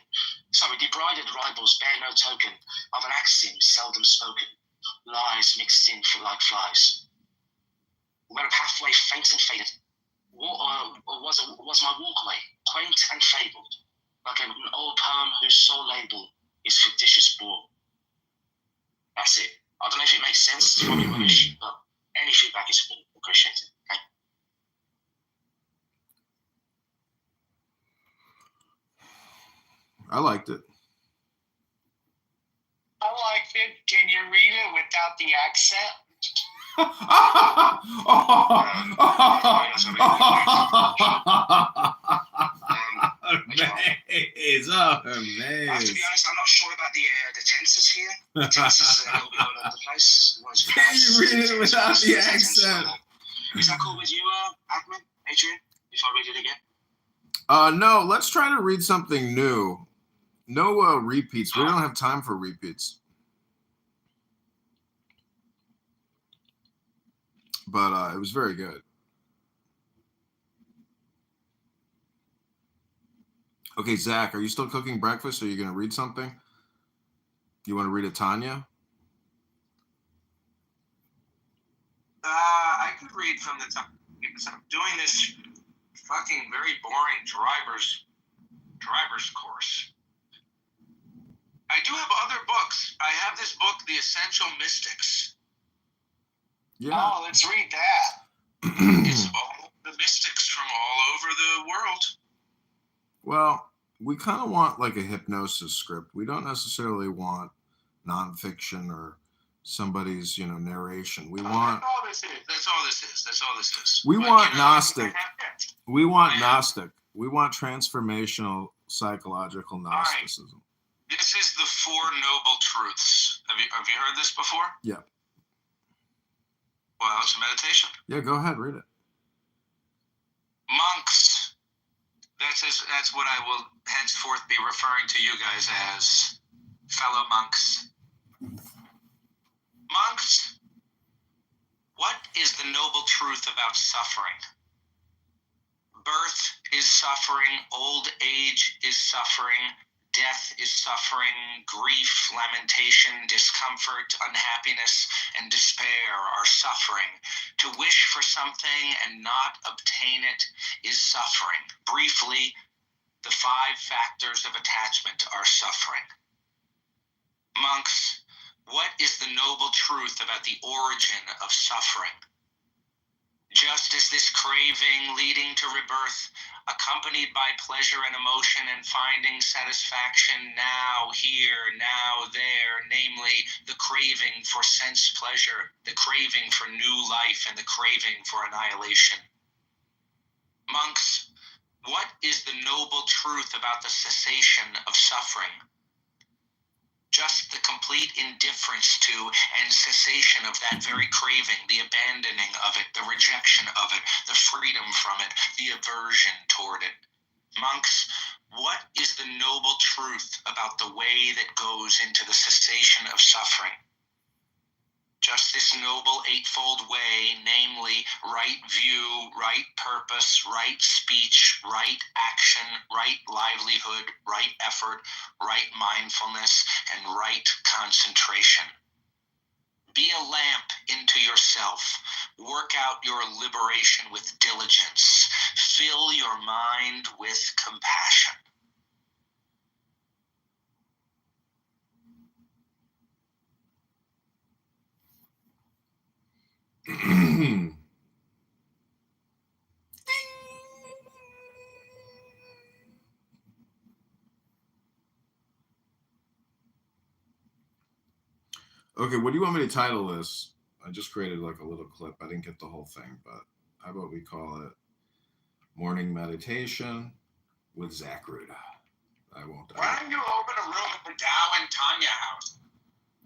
Debrided rivals bear no token of an axiom seldom spoken. Lies mixed in like flies. Where a pathway faint and faded, was my walkway, quaint and fabled, like an old poem whose sole label is fictitious bore. That's it. I don't know if it makes sense, it's probably rubbish, but any feedback is appreciated. Thank you. I liked it. I liked it. Can you read it without the accent? Maze, I have to be honest, I'm not sure about the tenses here. The tenses are a little bit all over the place. Can you read it without the accent? Is that cool with you, Admin, Adrian? If I read it again? No, let's try to read something new. No repeats. We don't have time for repeats. But it was very good. Okay, Zach, are you still cooking breakfast? Or are you going to read something? You want to read a Tanya? I could read from the top because I'm doing this fucking very boring driver's course. I do have other books. I have this book, The Essential Mystics. Yeah. Oh, let's read that. It's all the mystics from all over the world. Well, we kind of want like a hypnosis script. We don't necessarily want nonfiction or somebody's, narration. We want. That's all this is. That's all this is. That's all this is. We But, want you know, Gnostic. We want Gnostic. We want transformational psychological Gnosticism. This is the Four Noble Truths. Have you heard this before? Yeah. Well, it's a meditation. Yeah, go ahead, read it. Monks. That's what I will henceforth be referring to you guys as, fellow monks. Monks, what is the noble truth about suffering? Birth is suffering, old age is suffering, death is suffering, grief, lamentation, discomfort, unhappiness, and despair are suffering. To wish for something and not obtain it is suffering. Briefly, the 5 factors of attachment are suffering. Monks, what is the noble truth about the origin of suffering? Just as this craving leading to rebirth, accompanied by pleasure and emotion and finding satisfaction now, here, now, there, namely the craving for sense pleasure, the craving for new life, and the craving for annihilation. Monks, what is the noble truth about the cessation of suffering? Just the complete indifference to and cessation of that very craving, the abandoning of it, the rejection of it, the freedom from it, the aversion toward it. Monks, what is the noble truth about the way that goes into the cessation of suffering? Just this noble eightfold way, namely right view, right purpose, right speech, right action, right livelihood, right effort, right mindfulness, and right concentration. Be a lamp into yourself. Work out your liberation with diligence. Fill your mind with compassion. Okay, what do you want me to title this? I just created like a little clip. I didn't get the whole thing, but how about we call it Morning Meditation with Zach Ruda? I won't. Why don't you open a room at the Dow and Tanya house?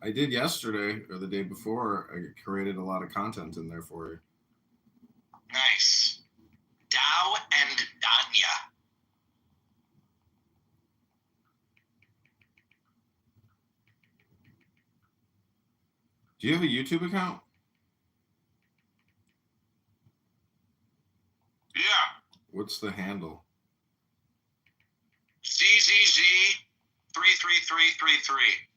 I did yesterday or the day before. I created a lot of content in there for you. Nice. Dow and Danya. Do you have a YouTube account? Yeah. What's the handle? ZZZ 33333.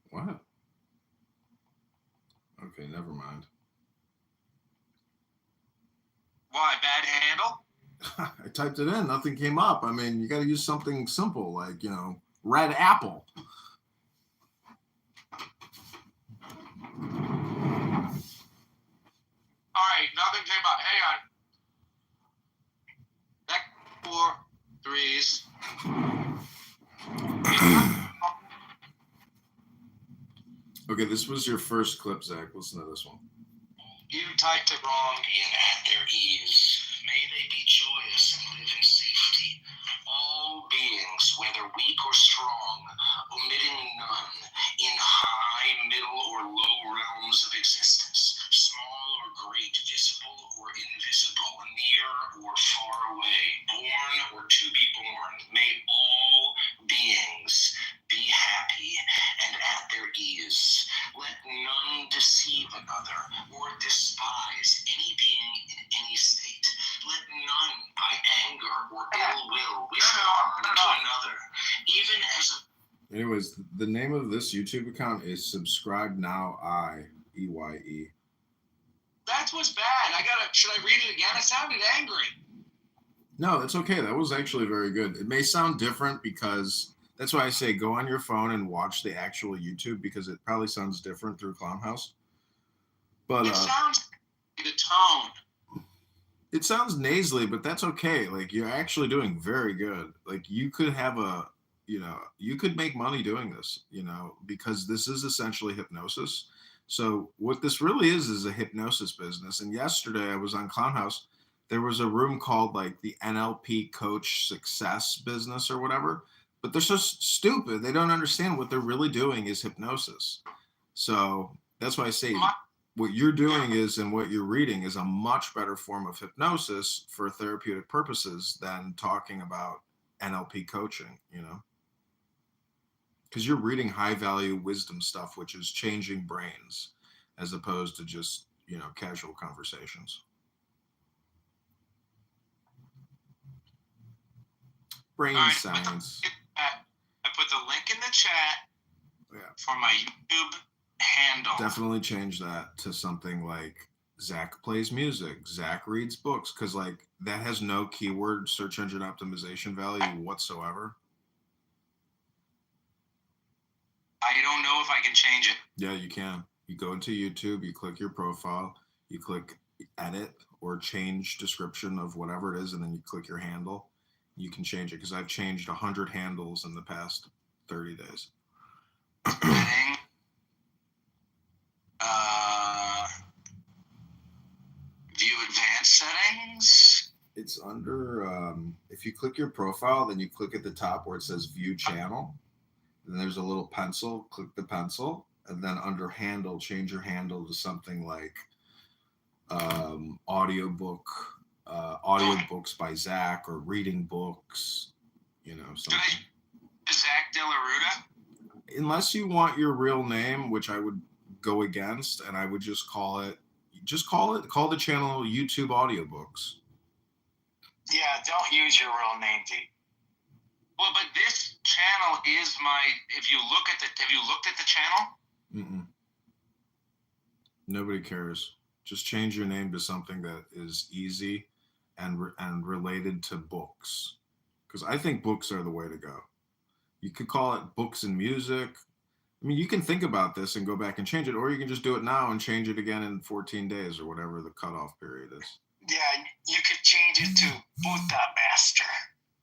What? Okay, never mind. Why, bad handle? I typed it in, nothing came up. I mean, you got to use something simple like, red apple. All right, nothing came up. Hang on. 4 3s. Okay, this was your first clip, Zach. Listen to this one. You typed it wrong. Being at their ease. May they be joyous and live in safety. All beings, whether weak or strong, omitting none, in high, middle, or low realms of existence, small or great, visible or invisible, near or far away, born or to be born, may all beings be happy and at their ease. Let none deceive another or despise any being in any state. Let none by anger or ill will wish harm to another, even as a... Anyways, the name of this YouTube account is Subscribe Now I, EYE. That's what's bad. Should I read it again? It sounded angry. No, that's okay. That was actually very good. It may sound different because that's why I say go on your phone and watch the actual YouTube because it probably sounds different through Clownhouse. But it sounds the tone. It sounds nasally, but that's okay. Like you're actually doing very good. Like you could have you could make money doing this, because this is essentially hypnosis. So what this really is a hypnosis business. And yesterday I was on Clownhouse. There was a room called like the NLP Coach Success Business or whatever, but they're so stupid. They don't understand what they're really doing is hypnosis. So that's why I say what you're doing is, and what you're reading is a much better form of hypnosis for therapeutic purposes than talking about NLP coaching, because you're reading high value wisdom stuff, which is changing brains as opposed to just, casual conversations. Brain science. I put the link in the chat for my YouTube handle. Definitely change that to something like Zach plays music, Zach reads books, because like that has no keyword search engine optimization value whatsoever. I don't know if I can change it. Yeah, you can. You go into YouTube, you click your profile, you click edit or change description of whatever it is, and then you click your handle. You can change it because I've changed 100 handles in the past 30 days. View advanced settings. It's under, if you click your profile, then you click at the top where it says view channel. Then there's a little pencil, click the pencil, and then under handle, change your handle to something like audiobooks by Zach or reading books, something. Zach De La Ruta? Unless you want your real name, which I would go against, and I would just call the channel YouTube Audiobooks. Yeah, don't use your real name, D. Well, but this channel is have you looked at the channel? Mm-mm. Nobody cares. Just change your name to something that is easy and related to books. Because I think books are the way to go. You could call it books and music. I mean, you can think about this and go back and change it, or you can just do it now and change it again in 14 days or whatever the cutoff period is. Yeah, you could change it to Buddha Master.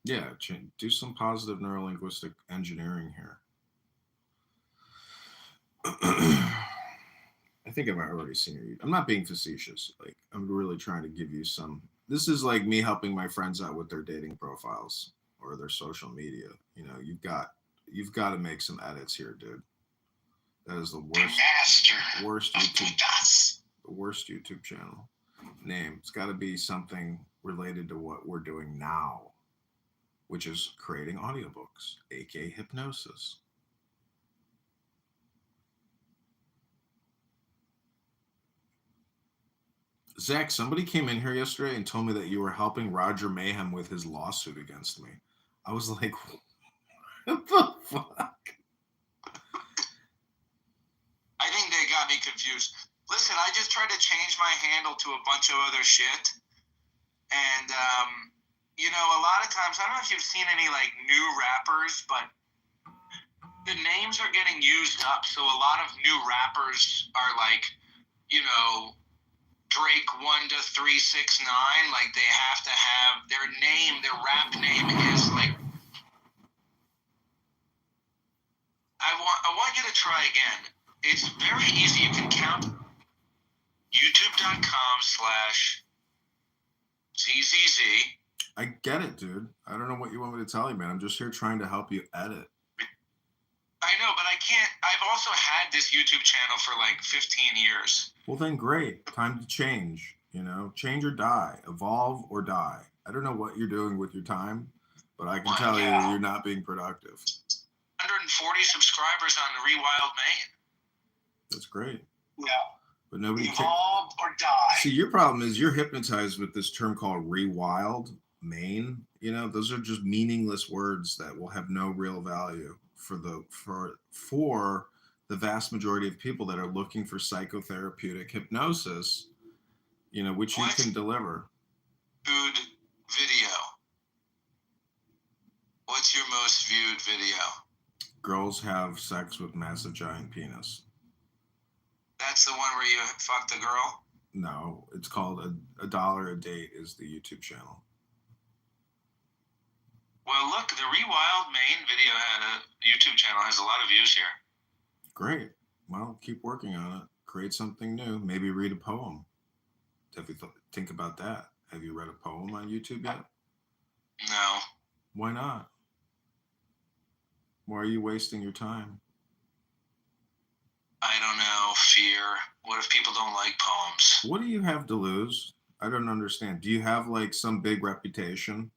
Yeah, do some positive neurolinguistic engineering here. I think I've already seen your. I'm not being facetious. Like, I'm really trying to give you some. This is like me helping my friends out with their dating profiles or their social media. You've got to make some edits here, dude. That is the worst YouTube channel name. It's got to be something related to what we're doing now, which is creating audiobooks, aka hypnosis. Zach, somebody came in here yesterday and told me that you were helping Roger Mayhem with his lawsuit against me. I was like, what the fuck? I think they got me confused. Listen, I just tried to change my handle to a bunch of other shit. And, a lot of times, I don't know if you've seen any, like, new rappers, but the names are getting used up. So a lot of new rappers are, like, Drake 1-369, like they have to have their name, their rap name is like. I want you to try again. It's very easy. You can count youtube.com/ZZZ. I get it, dude. I don't know what you want me to tell you, man. I'm just here trying to help you edit. I know, but I can't. I've also had this YouTube channel for like 15 years. Well, then great. Time to change. You know, change or die, evolve or die. I don't know what you're doing with your time, but I can tell you you're not being productive. 140 subscribers on Rewild Maine. That's great. Yeah. But nobody Evolve or die. See, your problem is you're hypnotized with this term called rewild Maine. You know, those are just meaningless words that will have no real value for the vast majority of people that are looking for psychotherapeutic hypnosis, you know, which you can deliver. Viewed video. What's your most viewed video? Girls have sex with massive giant penis. That's the one where you fuck the girl? No, it's called $1 a date is the YouTube channel. Well, look, the Rewild Maine video YouTube channel has a lot of views here. Great. Well, keep working on it. Create something new. Maybe read a poem. Have you think about that? Have you read a poem on YouTube yet? No. Why not? Why are you wasting your time? I don't know. Fear. What if people don't like poems? What do you have to lose? I don't understand. Do you have like some big reputation?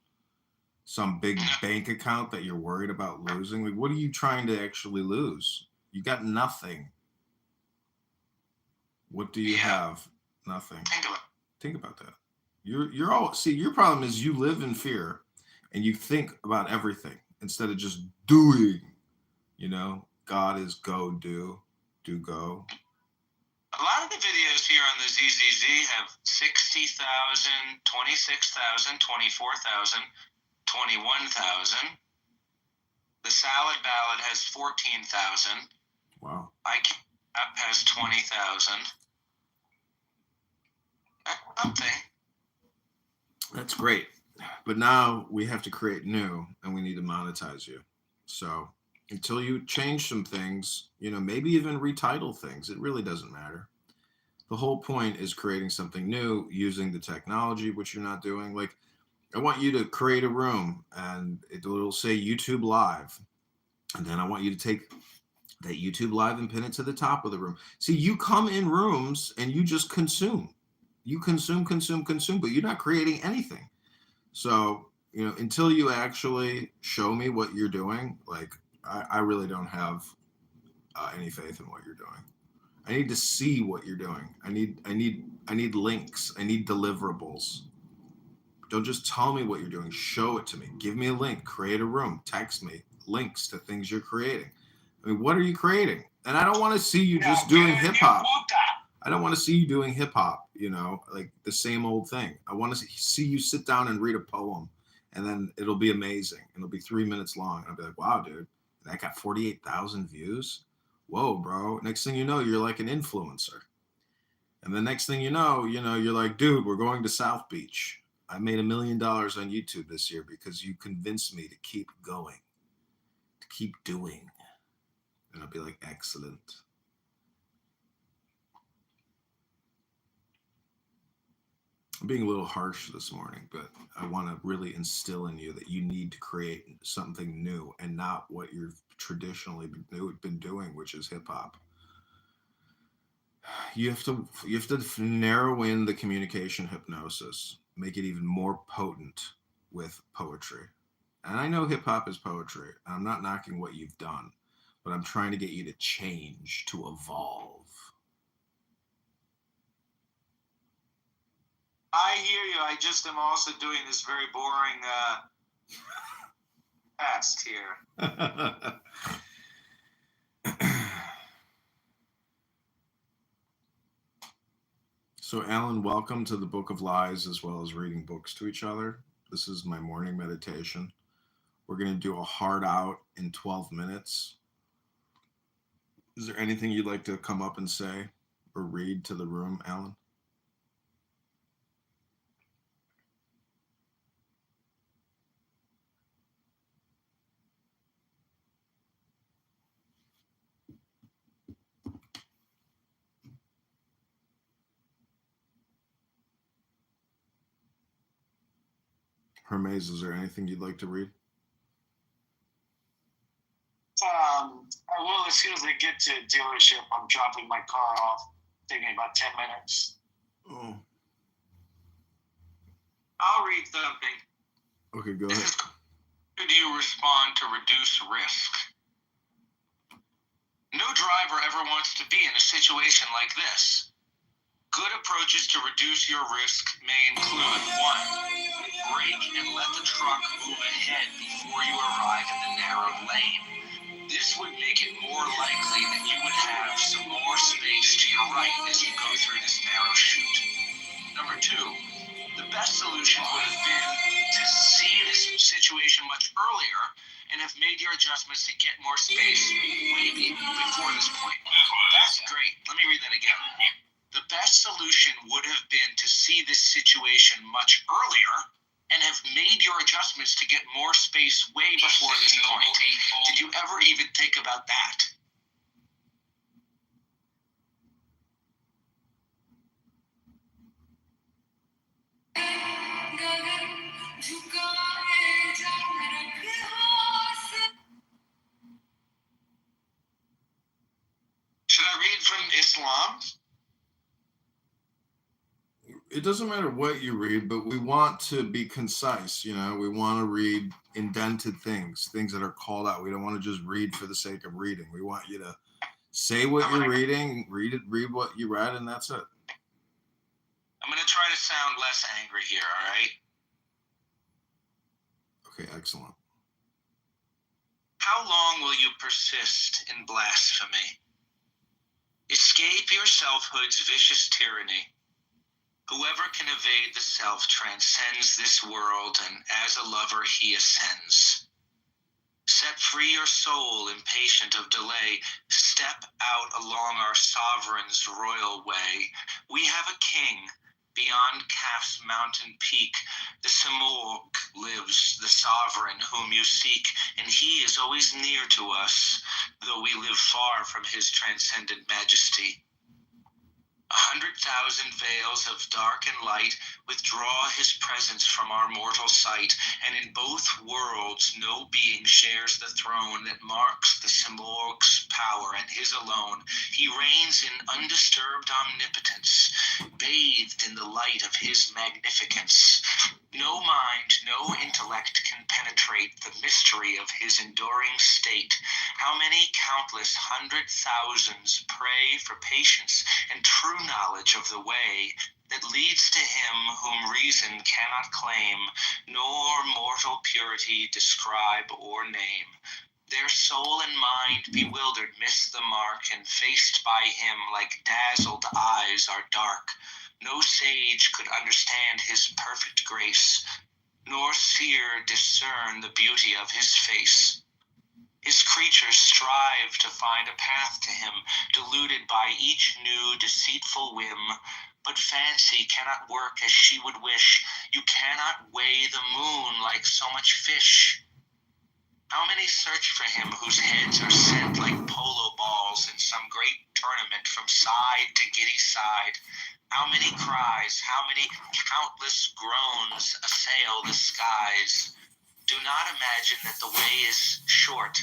Some big bank account that you're worried about losing? Like, what are you trying to actually lose? You got nothing. What do you have? Nothing. Think about that. You're all see, your problem is you live in fear and you think about everything instead of just doing. You know, God is go, do go. A lot of the videos here on the ZZZ have 60,000, 26,000, 24,000, 21,000. The Salad Ballad has 14,000. Wow. App has 20,000. That's something. That's great. But now we have to create new and we need to monetize you. So until you change some things, you know, maybe even retitle things, it really doesn't matter. The whole point is creating something new using the technology, which you're not doing. Like, I want you to create a room and it'll say YouTube Live. And then I want you to take that YouTube Live and pin it to the top of the room. See, you come in rooms and you just consume. You consume, but you're not creating anything. So, you know, until you actually show me what you're doing, like, I really don't have any faith in what you're doing. I need to see what you're doing. I need links. I need deliverables. Don't just tell me what you're doing. Show it to me. Give me a link. Create a room. Text me links to things you're creating. I mean, what are you creating? And I don't want to see you just doing hip hop. I don't want to see you doing hip hop, you know, like the same old thing. I want to see you sit down and read a poem, and then it'll be amazing. It'll be 3 minutes long. And I'll be like, wow, dude, that got 48,000 views. Whoa, bro. Next thing you know, you're like an influencer. And the next thing you know, you're like, dude, we're going to South Beach. I made $1 million on YouTube this year because you convinced me to keep going, to keep doing. And I'll be like, excellent. I'm being a little harsh this morning, but I want to really instill in you that you need to create something new and not what you've traditionally been doing, which is hip hop. You have to narrow in the communication hypnosis, make it even more potent with poetry. And I know hip hop is poetry. And I'm not knocking what you've done, but I'm trying to get you to change, to evolve. I hear you. I just am also doing this very boring task here. So, Alan, welcome to the Book of Lies, as well as reading books to each other. This is my morning meditation. We're going to do a hard out in 12 minutes. Is there anything you'd like to come up and say or read to the room, Alan? Hermes, is there anything you'd like to read? I will as soon as I get to dealership. I'm dropping my car off. Taking me about 10 minutes. Oh, I'll read something. okay, go This ahead. is how do you respond to reduce risk? No driver ever wants to be in a situation like this. Good approaches to reduce your risk may include 1. Brake and let the truck move ahead before you arrive in the narrow lane. This would make it more likely that you would have some more space to your right as you go through this narrow chute. Number 2, the best solution would have been to see this situation much earlier and have made your adjustments to get more space way before this point. That's great. Let me read that again. The best solution would have been to see this situation much earlier and have made your adjustments to get more space way before this point. Did you ever even think about that? Should I read from Islam? It doesn't matter what you read, but we want to be concise. You know, we want to read indented things that are called out. We don't want to just read for the sake of reading. We want you to say what you're reading, read what you read, and that's it. I'm going to try to sound less angry here, all right? Okay, excellent. How long will you persist in blasphemy? Escape your selfhood's vicious tyranny. Whoever can evade the self transcends this world, and as a lover he ascends. Set free your soul, impatient of delay. Step out along our sovereign's royal way. We have a king. Beyond Kaf's mountain peak, the Simorg lives, the sovereign whom you seek, and he is always near to us, though we live far from his transcendent majesty. 100,000 veils of dark and light withdraw his presence from our mortal sight, and in both worlds no being shares the throne that marks the Simorg's power, and his alone. He reigns in undisturbed omnipotence, bathed in the light of his magnificence. No mind, no intellect can penetrate the mystery of his enduring state. How many countless 100,000s pray for patience and true knowledge of the way that leads to him whom reason cannot claim, nor mortal purity describe or name. Their soul and mind bewildered miss the mark, and faced by him like dazzled eyes are dark. No sage could understand his perfect grace, nor seer discern the beauty of his face. His creatures strive to find a path to him, deluded by each new deceitful whim. But fancy cannot work as she would wish. You cannot weigh the moon like so much fish. How many search for him whose heads are sent like polo balls in some great tournament from side to giddy side? How many cries, how many countless groans assail the skies? Do not imagine that the way is short.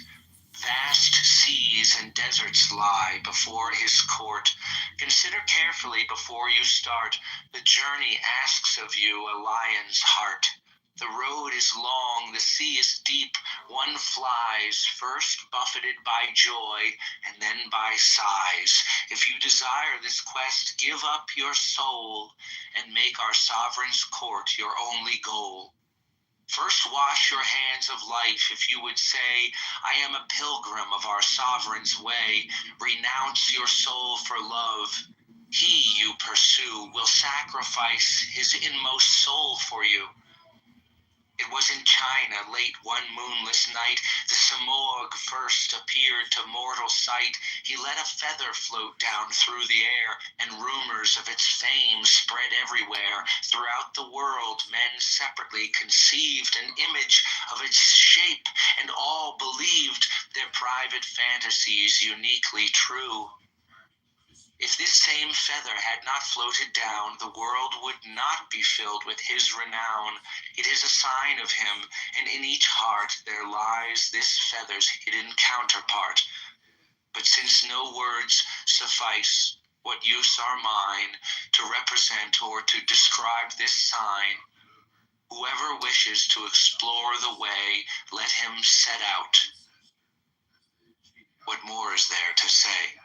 Vast seas and deserts lie before his court. Consider carefully before you start. The journey asks of you a lion's heart. The road is long, the sea is deep. One flies, first buffeted by joy, and then by sighs. If you desire this quest, give up your soul, and make our sovereign's court your only goal. First wash your hands of life, if you would say, I am a pilgrim of our sovereign's way. Renounce your soul for love. He you pursue will sacrifice his inmost soul for you. It was in China, late one moonless night, the Simorg first appeared to mortal sight. He let a feather float down through the air, and rumors of its fame spread everywhere. Throughout the world, men separately conceived an image of its shape, and all believed their private fantasies uniquely true. If this same feather had not floated down, the world would not be filled with his renown. It is a sign of him, and in each heart there lies this feather's hidden counterpart. But since no words suffice, what use are mine to represent or to describe this sign? Whoever wishes to explore the way, let him set out. What more is there to say?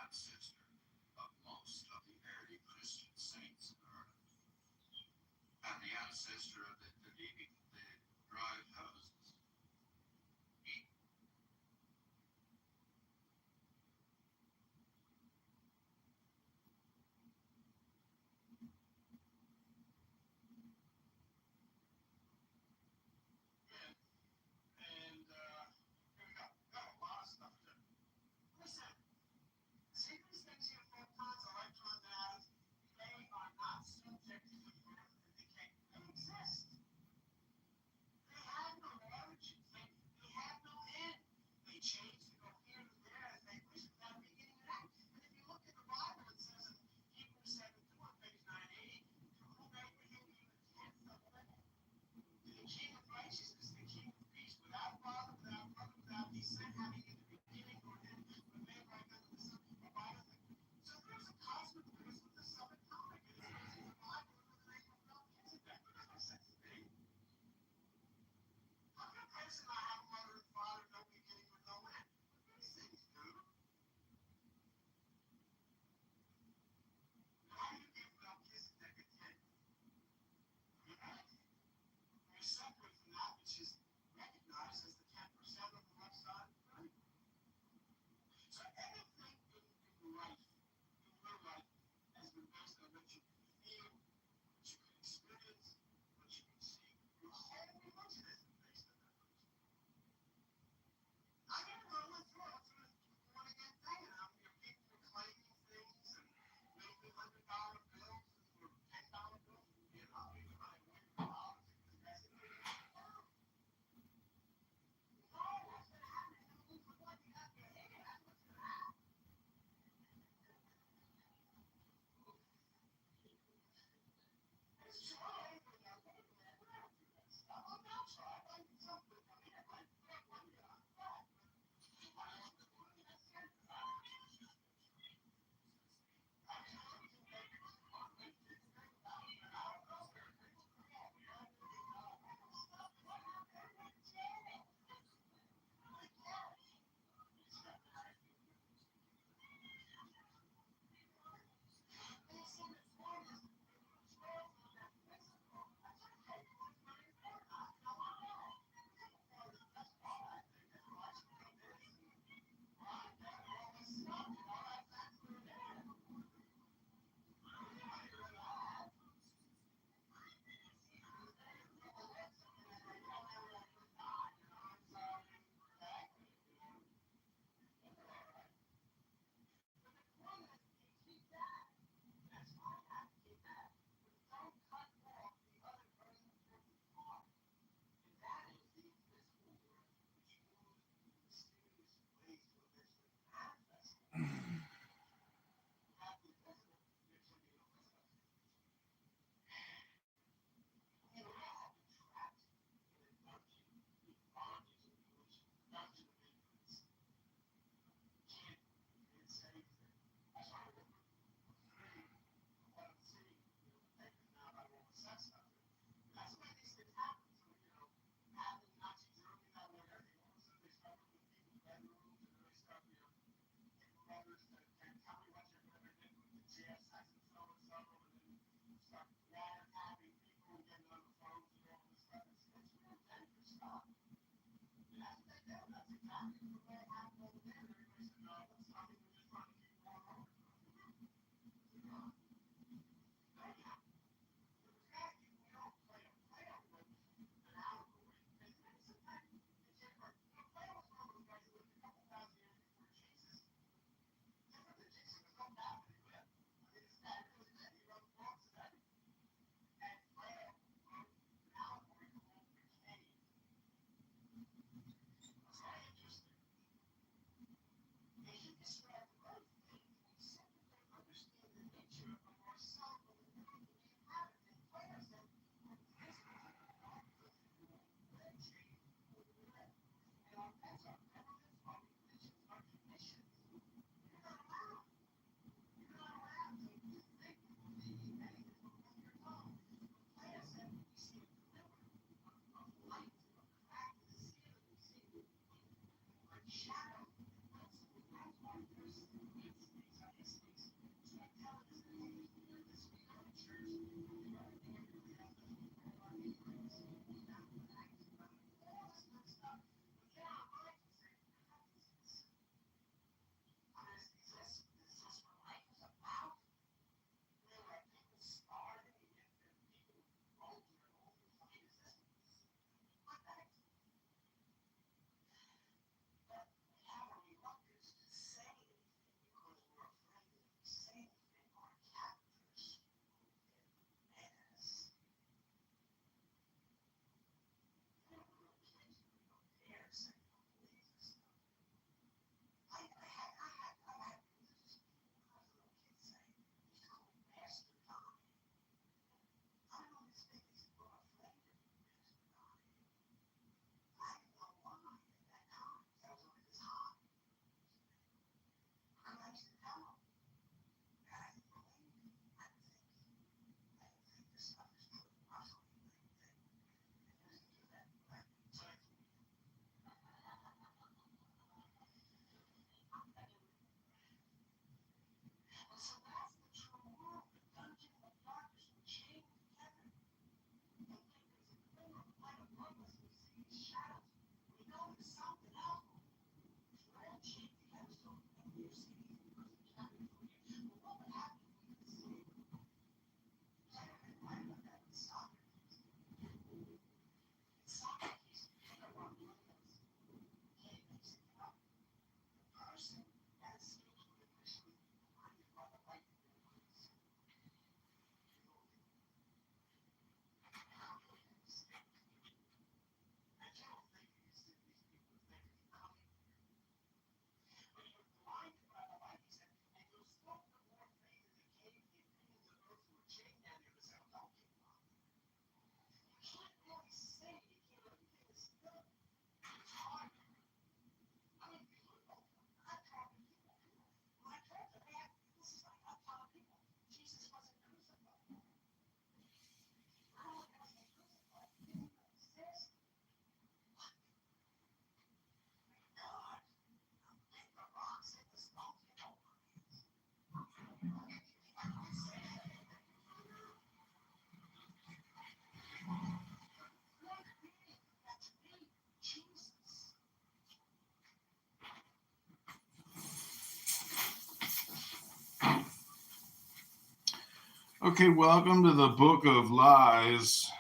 Okay, welcome to the Book of Lies.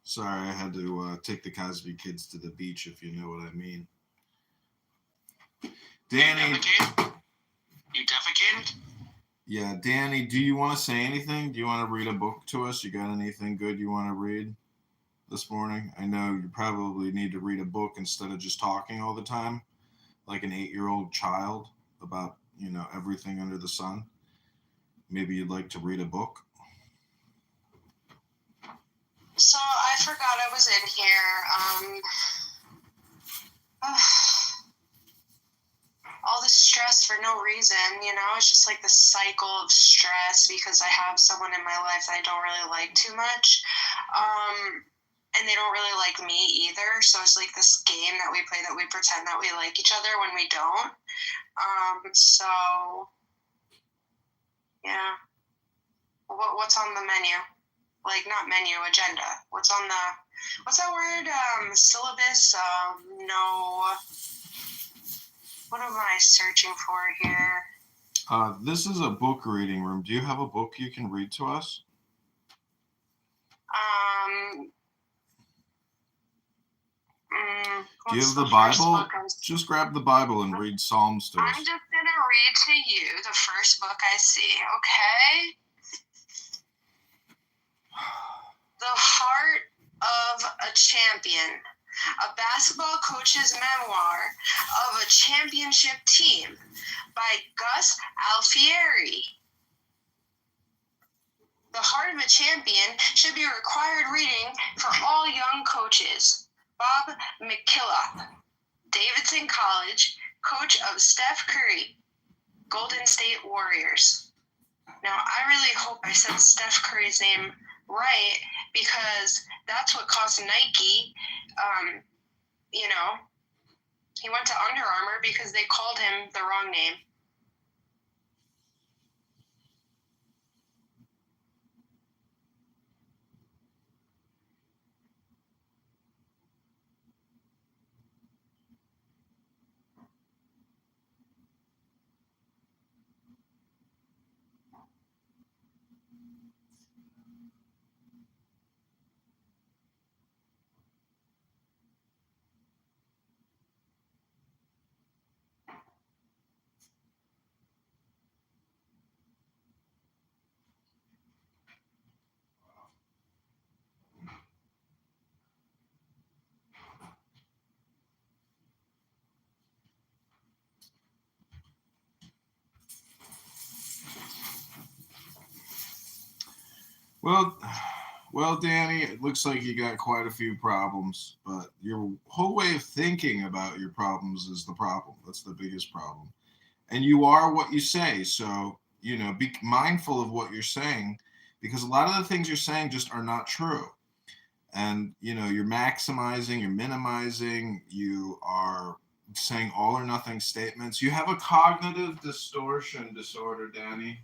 Sorry, I had to take the Cosby kids to the beach, if you know what I mean. Danny. You defecated? Yeah, Danny, do you want to say anything? Do you want to read a book to us? You got anything good you want to read this morning? I know you probably need to read a book instead of just talking all the time, like an 8-year-old child about, everything under the sun. Maybe you'd like to read a book. So I forgot I was in here. All this stress for no reason, it's just like the cycle of stress because I have someone in my life that I don't really like too much. And they don't really like me either. So it's like this game that we play that we pretend that we like each other when we don't. So yeah. What's on the menu? Like not menu, agenda. What's that word? Syllabus? No. What am I searching for here? This is a book reading room. Do you have a book you can read to us? Do you have the Bible? Just grab the Bible and read Psalms to us. I'm just going to read to you the first book I see, okay? The Heart of a Champion, a basketball coach's memoir of a championship team by Gus Alfieri. The Heart of a Champion should be required reading for all young coaches. Bob McKillop, Davidson College, coach of Steph Curry, Golden State Warriors. Now, I really hope I said Steph Curry's name right because that's what cost Nike, he went to Under Armour because they called him the wrong name. Well, Danny, it looks like you got quite a few problems, but your whole way of thinking about your problems is the problem. That's the biggest problem. And you are what you say. So, be mindful of what you're saying because a lot of the things you're saying just are not true. And, you're maximizing, you're minimizing, you are saying all or nothing statements. You have a cognitive distortion disorder, Danny.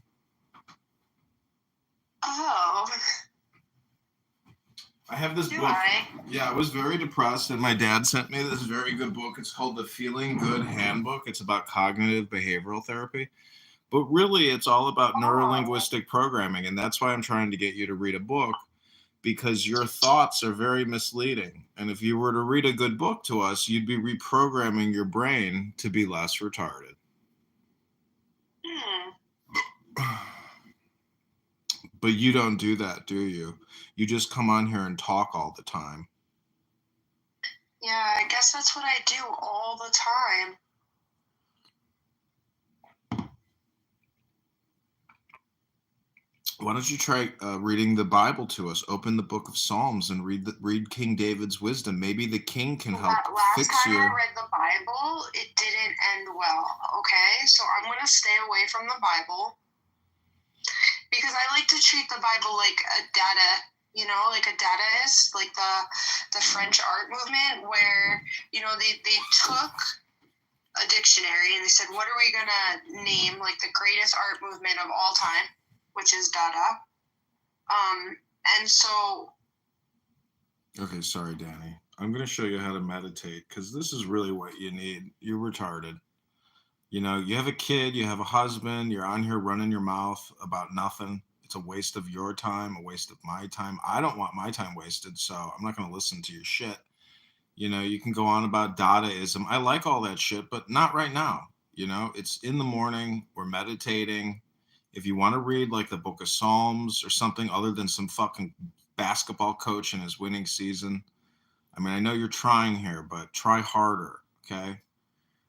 Oh. I have this book. Yeah, I was very depressed, and my dad sent me this very good book. It's called The Feeling Good Handbook. It's about cognitive behavioral therapy. But really, it's all about neurolinguistic programming, and that's why I'm trying to get you to read a book, because your thoughts are very misleading. And if you were to read a good book to us, you'd be reprogramming your brain to be less retarded. But you don't do that, do you? You just come on here and talk all the time. Yeah, I guess that's what I do all the time. Why don't you try reading the Bible to us? Open the book of Psalms and read King David's wisdom. Maybe the king can help fix you. Last time I read the Bible, it didn't end well, okay? So I'm going to stay away from the Bible because I like to treat the Bible like a like a Dadaist, like the French art movement where, they took a dictionary and they said, what are we going to name like the greatest art movement of all time, which is Dada. And so... Okay, sorry, Danny. I'm going to show you how to meditate because this is really what you need. You're retarded. You have a kid, you have a husband, you're on here running your mouth about nothing. It's a waste of your time, a waste of my time. I don't want my time wasted, so I'm not going to listen to your shit. You know, you can go on about Dadaism. I like all that shit, but not right now. You know, it's in the morning. We're meditating. If you want to read like the Book of Psalms or something other than some fucking basketball coach in his winning season, I mean, I know you're trying here, but try harder, okay?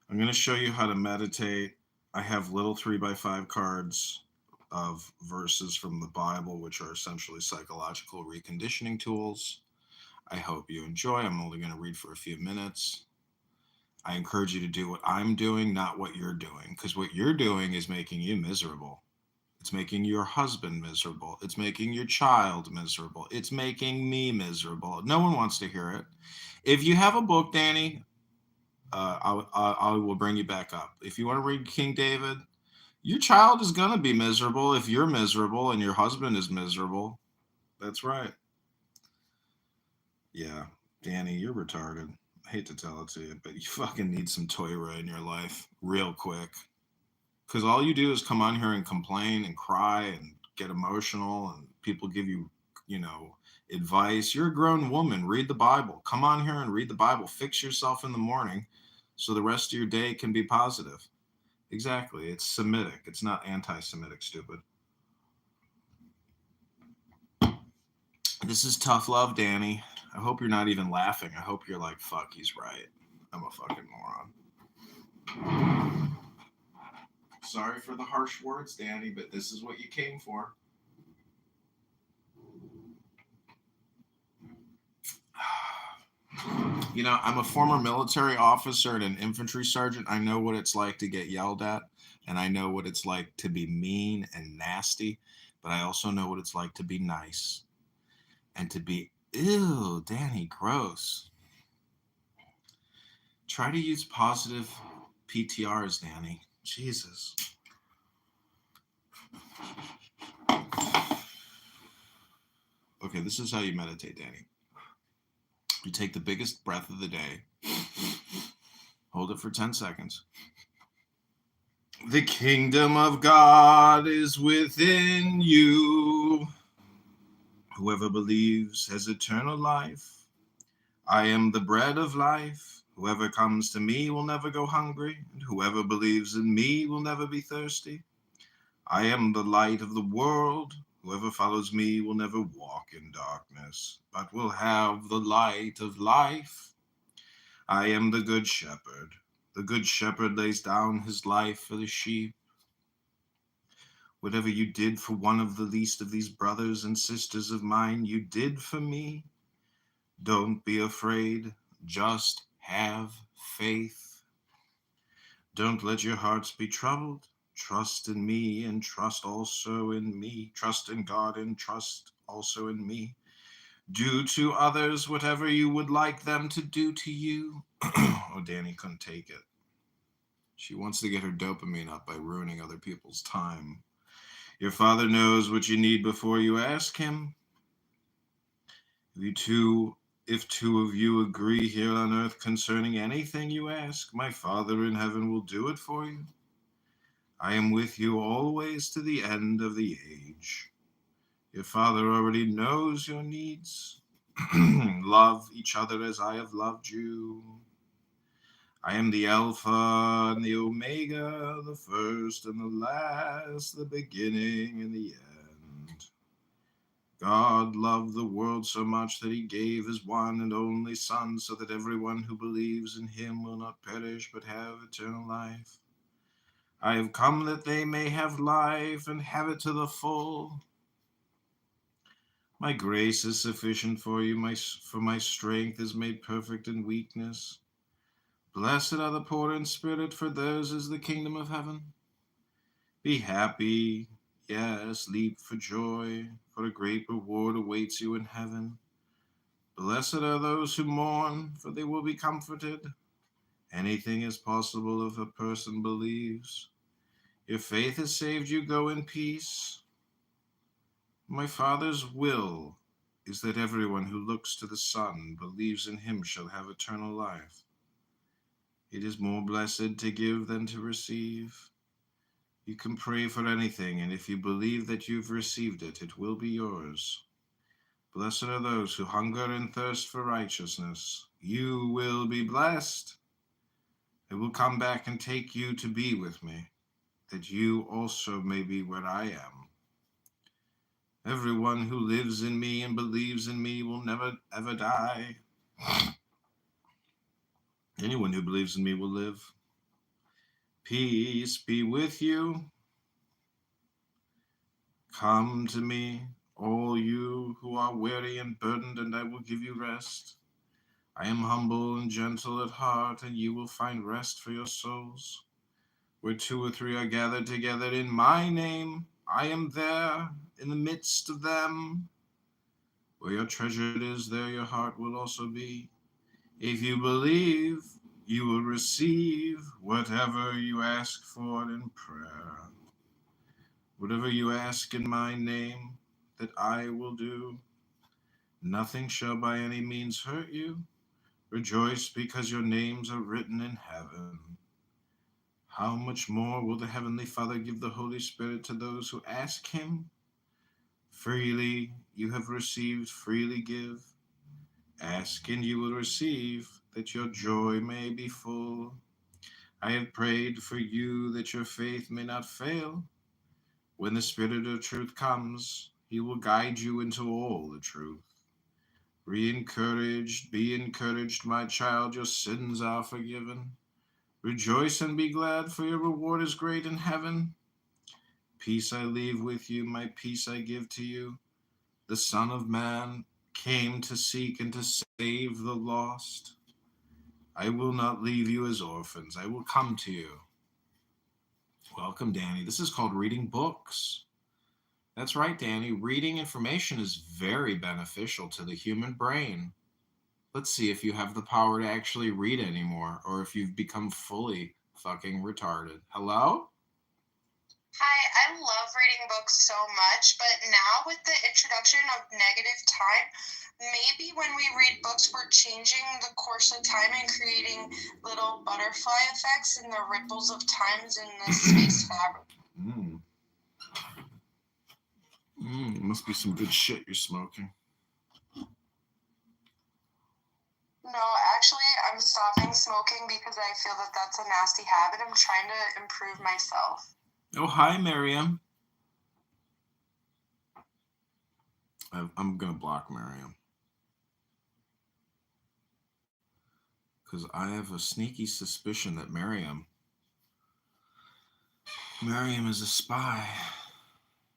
I'm going to show you how to meditate. I have little 3x5 cards of verses from the Bible, which are essentially psychological reconditioning tools. I hope you enjoy. I'm only going to read for a few minutes. I encourage you to do what I'm doing, not what you're doing, because what you're doing is making you miserable. It's making your husband miserable. It's making your child miserable. It's making me miserable. No one wants to hear it. If you have a book, Danny, I will bring you back up. If you want to read King David, your child is going to be miserable if you're miserable and your husband is miserable. That's right. Yeah, Danny, you're retarded. I hate to tell it to you, but you fucking need some Toira in your life real quick. Because all you do is come on here and complain and cry and get emotional, and people give you, you know, advice. You're a grown woman. Read the Bible. Come on here and read the Bible. Fix yourself in the morning so the rest of your day can be positive. Exactly. It's Semitic. It's not anti-Semitic, stupid. This is tough love, Danny. I hope you're not even laughing. I hope you're like, fuck, he's right. I'm a fucking moron. Sorry for the harsh words, Danny, but this is what you came for. You know, I'm a former military officer and an infantry sergeant. I know what it's like to get yelled at, and I know what it's like to be mean and nasty, but I also know what it's like to be nice and to be, ew, Danny, gross. Try to use positive PTRs, Danny. Jesus. Okay, this is how you meditate, Danny. You take the biggest breath of the day, hold it for 10 seconds. The kingdom of God is within you. Whoever believes has eternal life. I am the bread of life. Whoever comes to me will never go hungry, and whoever believes in me will never be thirsty. I am the light of the world. Whoever follows me will never walk in darkness, but will have the light of life. I am the good shepherd. The good shepherd lays down his life for the sheep. Whatever you did for one of the least of these brothers and sisters of mine, you did for me. Don't be afraid. Just have faith. Don't let your hearts be troubled. Trust in me and trust also in me. Trust in God and trust also in me. Do to others whatever you would like them to do to you. Oh, Danny couldn't take it. She wants to get her dopamine up by ruining other people's time. Your Father knows what you need before you ask him. If two of you agree here on earth concerning anything you ask, my Father in heaven will do it for you. I am with you always to the end of the age. Your Father already knows your needs. Love each other as I have loved you. I am the Alpha and the Omega, the first and the last, the beginning and the end. God loved the world so much that he gave his one and only Son, so that everyone who believes in him will not perish but have eternal life. I have come that they may have life and have it to the full. My grace is sufficient for you, for my strength is made perfect in weakness. Blessed are the poor in spirit, for theirs is the kingdom of heaven. Be happy, yes, leap for joy, for a great reward awaits you in heaven. Blessed are those who mourn, for they will be comforted. Anything is possible if a person believes. Your faith has saved you. Go in peace. My Father's will is that everyone who looks to the Son, believes in him, shall have eternal life. It is more blessed to give than to receive. You can pray for anything, and if you believe that you've received it, it will be yours. Blessed are those who hunger and thirst for righteousness. You will be blessed. I will come back and take you to be with me, that you also may be where I am. Everyone who lives in me and believes in me will never, ever die. Anyone who believes in me will live. Peace be with you. Come to me, all you who are weary and burdened, and I will give you rest. I am humble and gentle at heart, and you will find rest for your souls. Where 2 or 3 are gathered together in my name, I am there in the midst of them. Where your treasure is, there your heart will also be. If you believe, you will receive whatever you ask for in prayer. Whatever you ask in my name, that I will do. Nothing shall by any means hurt you. Rejoice because your names are written in heaven. How much more will the Heavenly Father give the Holy Spirit to those who ask him? Freely you have received, freely give. Ask and you will receive, that your joy may be full. I have prayed for you that your faith may not fail. When the Spirit of truth comes, he will guide you into all the truth. Be encouraged, my child, your sins are forgiven. Rejoice and be glad, for your reward is great in heaven. Peace I leave with you, my peace I give to you. The Son of Man came to seek and to save the lost. I will not leave you as orphans. I will come to you. Welcome, Danny. This is called reading books. That's right, Danny. Reading information is very beneficial to the human brain. Let's see if you have the power to actually read anymore, or if you've become fully fucking retarded. Hello? Hi, I love reading books so much, but now with the introduction of negative time, maybe when we read books, we're changing the course of time and creating little butterfly effects in the ripples of times in the space fabric. Must be some good shit you're smoking. No, actually, I'm stopping smoking because I feel that that's a nasty habit. I'm trying to improve myself. Oh, hi, Miriam. I'm going to block Miriam. Because I have a sneaky suspicion that Miriam is a spy.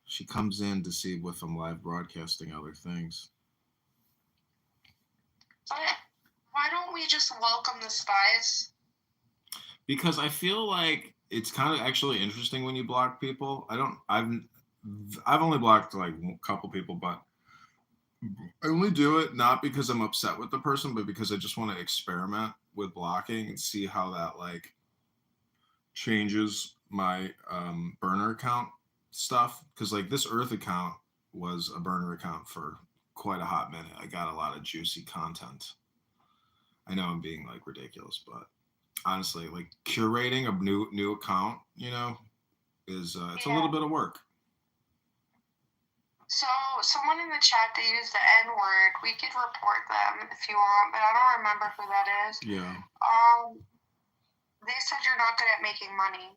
She comes in to see if I'm live broadcasting other things. But why don't we just welcome the spies? Because I feel like it's kind of actually interesting when you block people. I've only blocked like a couple people, but I only do it not because I'm upset with the person, but because I just want to experiment with blocking and see how that like changes my burner account stuff. Because like this Earth account was a burner account for quite a hot minute. I got a lot of juicy content. I know I'm being like ridiculous, but honestly, like curating a new account, you know, is it's a little bit of work. So someone in the chat, they used the N-word. We could report them if you want, but I don't remember who that is. Yeah. They said you're not good at making money.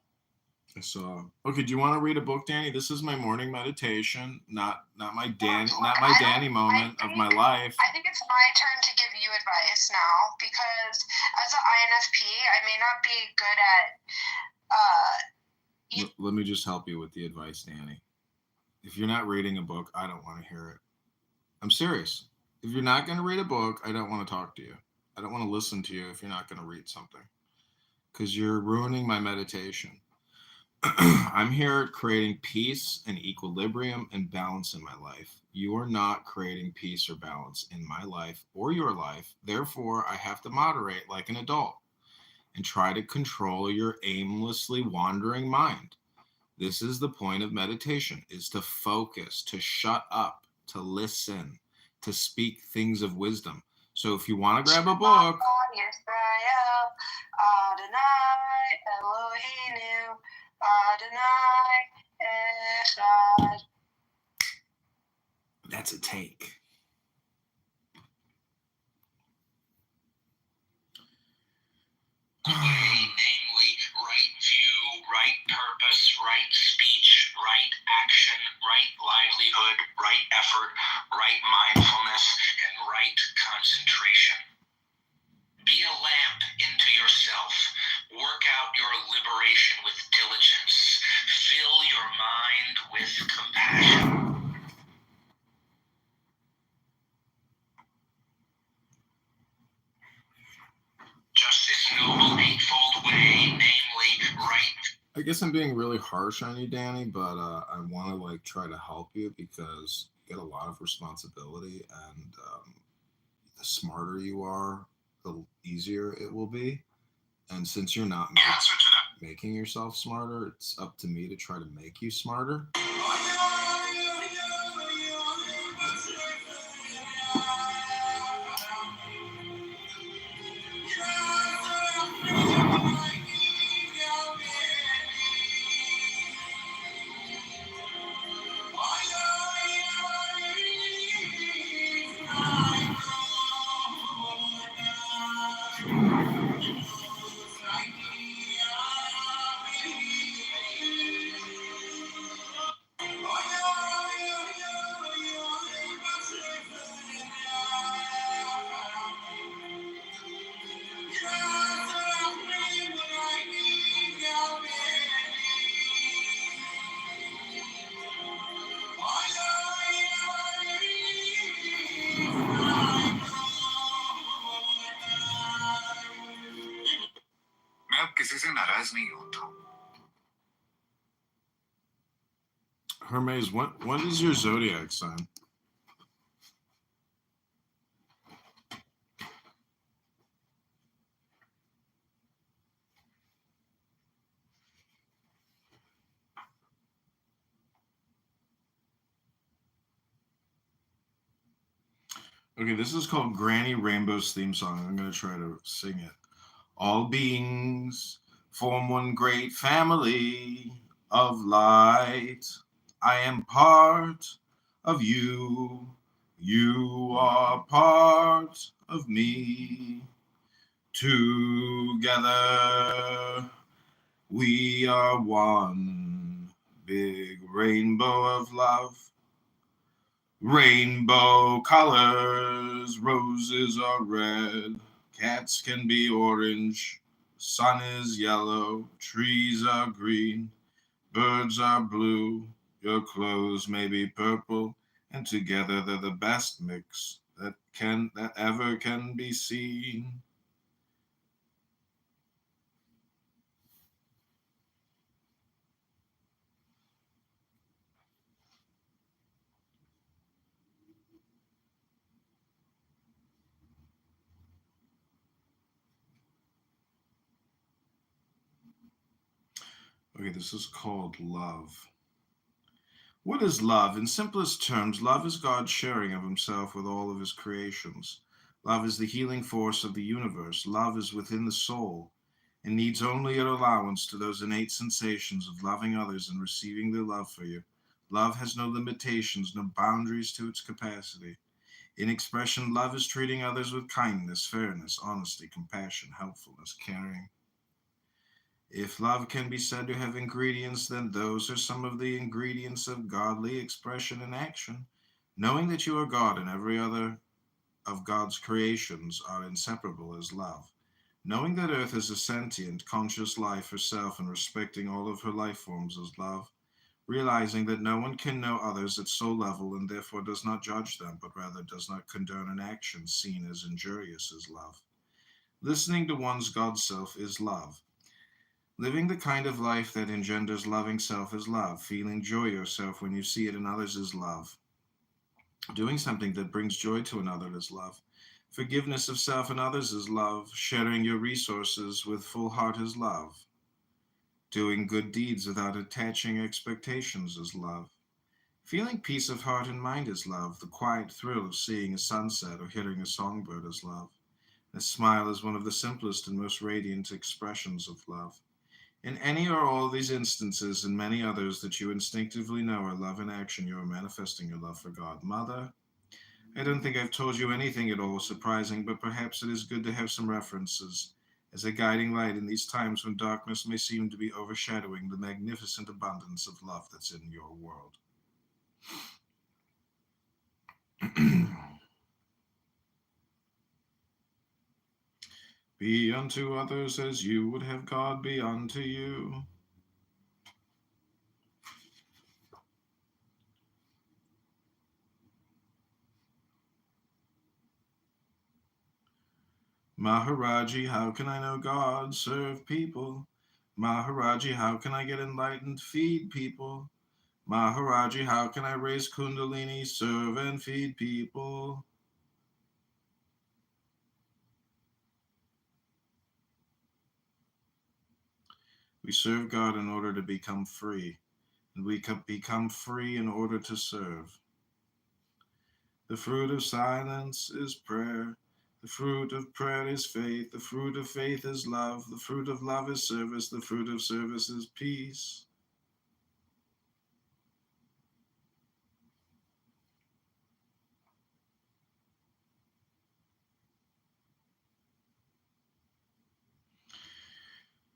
I saw. Okay, do you want to read a book, Danny? This is my morning meditation, not my Danny moment of my life. I think it's my turn to give you advice now, because as an INFP, I may not be good at Let me just help you with the advice, Danny. If you're not reading a book, I don't want to hear it. I'm serious. If you're not going to read a book, I don't want to talk to you. I don't want to listen to you if you're not going to read something, because you're ruining my meditation. I'm here creating peace and equilibrium and balance in my life. You are not creating peace or balance in my life or your life. Therefore, I have to moderate like an adult and try to control your aimlessly wandering mind. This is the point of meditation, is to focus, to shut up, to listen, to speak things of wisdom. So if you want to grab a book... Adonai Echad. That's a take. Namely, right view, right purpose, right speech, right action, right livelihood, right effort, right mindfulness, and right concentration. Be a lamp into yourself. Work out your liberation with diligence. Fill your mind with compassion. Just this noble eightfold way, namely, right. I guess I'm being really harsh on you, Danny, but I want to like try to help you because you get a lot of responsibility, and the smarter you are, the easier it will be. And since you're not making yourself smarter, it's up to me to try to make you smarter. Hermes, what is your zodiac sign? Okay, this is called Granny Rainbow's theme song. I'm going to try to sing it. All beings form one great family of light. I am part of you. You are part of me. Together we are one big rainbow of love. Rainbow colors, roses are red, cats can be orange, sun is yellow, trees are green, birds are blue, your clothes may be purple, and together they're the best mix that ever can be seen. Okay, this is called love. What is love? In simplest terms, love is God's sharing of himself with all of his creations. Love is the healing force of the universe. Love is within the soul and needs only an allowance to those innate sensations of loving others and receiving their love for you. Love has no limitations, no boundaries to its capacity. In expression, love is treating others with kindness, fairness, honesty, compassion, helpfulness, caring. If love can be said to have ingredients, then those are some of the ingredients of godly expression and action. Knowing that you are God and every other of God's creations are inseparable is love. Knowing that Earth is a sentient, conscious life herself and respecting all of her life forms is love. Realizing that no one can know others at soul level and therefore does not judge them, but rather does not condone an action seen as injurious is love. Listening to one's God self is love. Living the kind of life that engenders loving self is love. Feeling joy yourself when you see it in others is love. Doing something that brings joy to another is love. Forgiveness of self and others is love. Sharing your resources with full heart is love. Doing good deeds without attaching expectations is love. Feeling peace of heart and mind is love. The quiet thrill of seeing a sunset or hearing a songbird is love. A smile is one of the simplest and most radiant expressions of love. In any or all of these instances and many others that you instinctively know are love in action, you are manifesting your love for God. Mother, I don't think I've told you anything at all surprising, but perhaps it is good to have some references as a guiding light in these times when darkness may seem to be overshadowing the magnificent abundance of love that's in your world. Be unto others as you would have God be unto you. Maharaji, how can I know God? Serve people. Maharaji, how can I get enlightened? Feed people. Maharaji, how can I raise Kundalini? Serve and feed people. We serve God in order to become free, and we become free in order to serve. The fruit of silence is prayer. The fruit of prayer is faith. The fruit of faith is love. The fruit of love is service. The fruit of service is peace.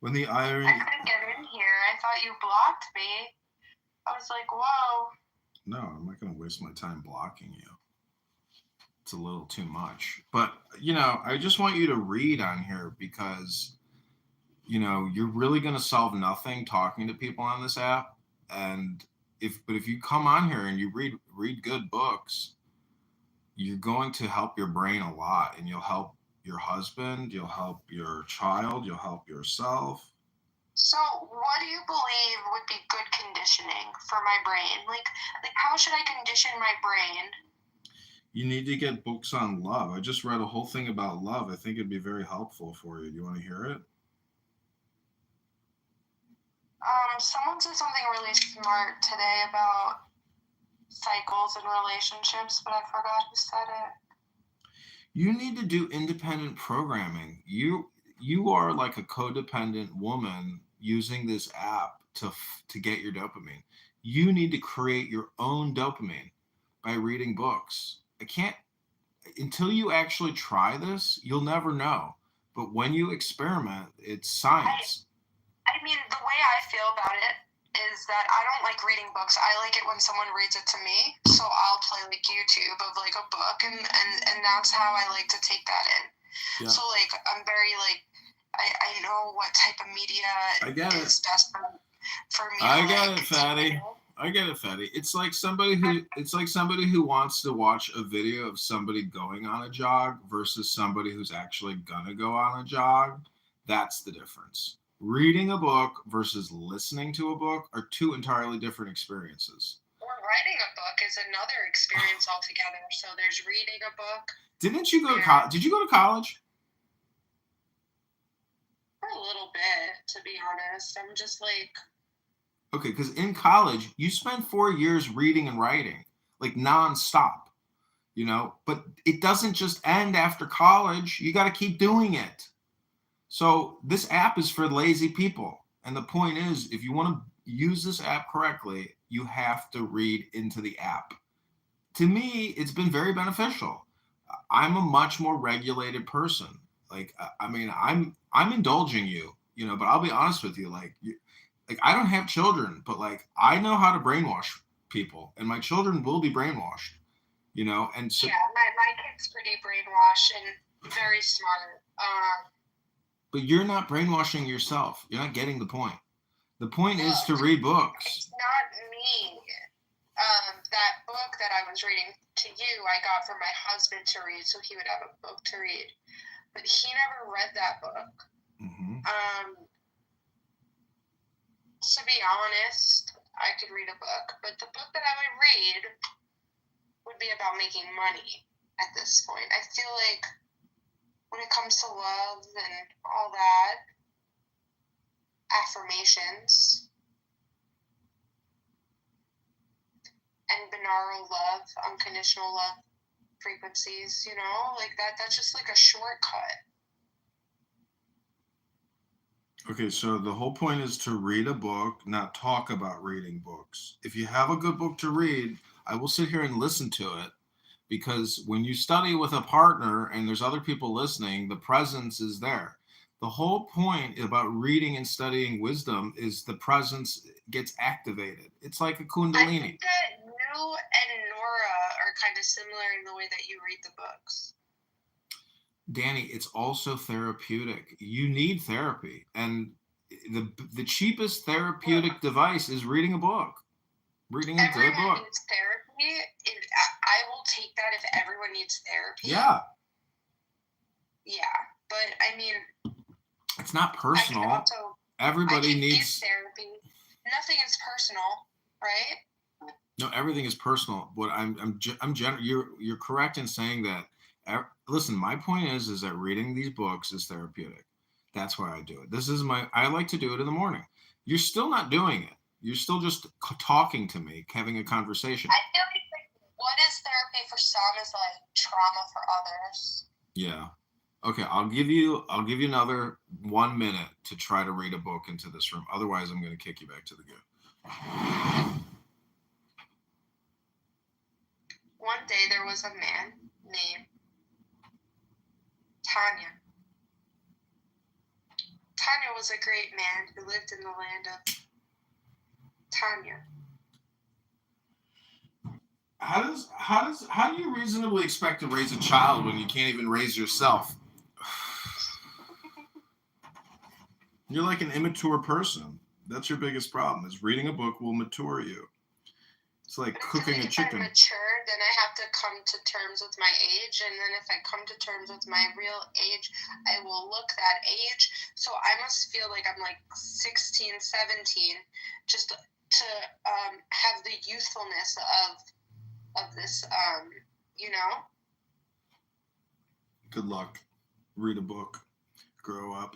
When the irony... I couldn't get in here. I thought you blocked me. I was like, whoa. No, I'm not going to waste my time blocking you. It's a little too much. But, I just want you to read on here because, you're really going to solve nothing talking to people on this app. And if you come on here and you read good books, you're going to help your brain a lot, and you'll help your husband, you'll help your child, you'll help yourself. So what do you believe would be good conditioning for my brain? Like how should I condition my brain? You need to get books on love. I just read a whole thing about love. I think it'd be very helpful for you. Do you want to hear it? Someone said something really smart today about cycles and relationships, but I forgot who said it. You need to do independent programming. You are like a codependent woman using this app to get your dopamine. You need to create your own dopamine by reading books. Until you actually try this, you'll never know. But when you experiment, it's science. I mean, the way I feel about it is that I don't like reading books. I like it when someone reads it to me. So I'll play like YouTube of like a book, and that's how I like to take that in. Yeah. So like I'm very like I know what type of media is best for me. I get it, fatty. I get it, fatty. It's like somebody who wants to watch a video of somebody going on a jog versus somebody who's actually gonna go on a jog. That's the difference. Reading a book versus listening to a book are two entirely different experiences. Or writing a book is another experience altogether. So there's reading a book. Didn't you go to college? Did you go to college? For a little bit, to be honest. I'm just like... Okay, because in college, you spend 4 years reading and writing, like nonstop, but it doesn't just end after college. You got to keep doing it. So this app is for lazy people. And the point is, if you want to use this app correctly, you have to read into the app. To me, it's been very beneficial. I'm a much more regulated person. Like, I mean, I'm indulging you, but I'll be honest with you, like I don't have children, but like I know how to brainwash people, and my children will be brainwashed, and so. Yeah, my kid's pretty brainwashed and very smart. But you're not brainwashing yourself. You're not getting the point. The point is to read books. It's not me. That book that I was reading to you, I got for my husband to read, so he would have a book to read. But he never read that book. Mm-hmm. To be honest, I could read a book, but the book that I would read would be about making money at this point. I feel like when it comes to love and all that, affirmations, and binaural love, unconditional love frequencies, like that's just like a shortcut. Okay, so the whole point is to read a book, not talk about reading books. If you have a good book to read, I will sit here and listen to it, because when you study with a partner and there's other people listening, the presence is there. The whole point about reading and studying wisdom is the presence gets activated. It's like a I kundalini. think that you and Nora are kind of similar in the way that you read the books. Danny, it's also therapeutic. You need therapy, and the cheapest therapeutic device is reading a book, reading a good Everyone book. needs therapy. I will take that if everyone needs therapy. Yeah, Yeah, but I mean, it's not I personal. could also. Everybody I can needs. give therapy. Nothing is personal, right? No, everything is personal. What you're correct in saying that. Listen, my point is that reading these books is therapeutic. That's why I do it. I like to do it in the morning. You're still not doing it. You're still just talking to me, having a conversation. I feel like what is therapy for some is like trauma for others. Yeah. Okay, I'll give you another 1 minute to try to read a book into this room. Otherwise, I'm going to kick you back to the goo. One day there was a man named Tanya. Tanya was a great man who lived in the land of Tanya. How do you reasonably expect to raise a child when you can't even raise yourself? You're like an immature person. That's your biggest problem. Is reading a book will mature you. It's like cooking a chicken. If I'm mature, then I have to come to terms with my age, and then if I come to terms with my real age, I will look that age. So I must feel like I'm like 16, 17, just to have the youthfulness of this, you know. Good luck. Read a book. Grow up.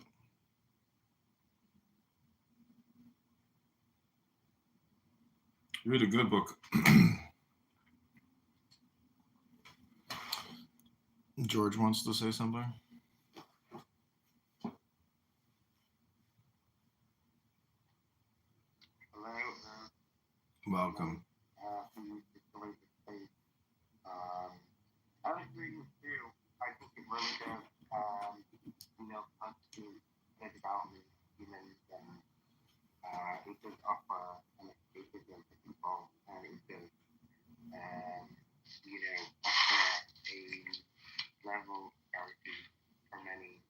Read a good book. George wants to say something. Hello. Welcome. I agree with you. I think it really does, constitute the development of humans, and it does offer an escapism for people, and it does, offer a level of clarity for many,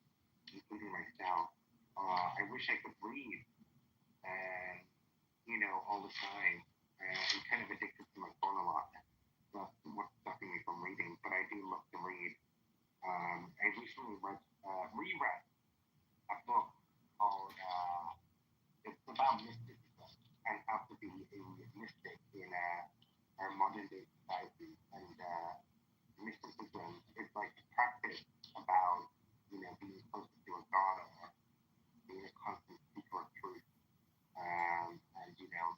including myself. I wish I could read, and all the time. I'm kind of addicted to my phone a lot. That's what's stopping me from reading, but I do love to read. I recently reread a book called, it's about mysticism and how to be a mystic in our modern day society. And mysticism is like a practice about, being closer to a god or being a constant seeker of truth. And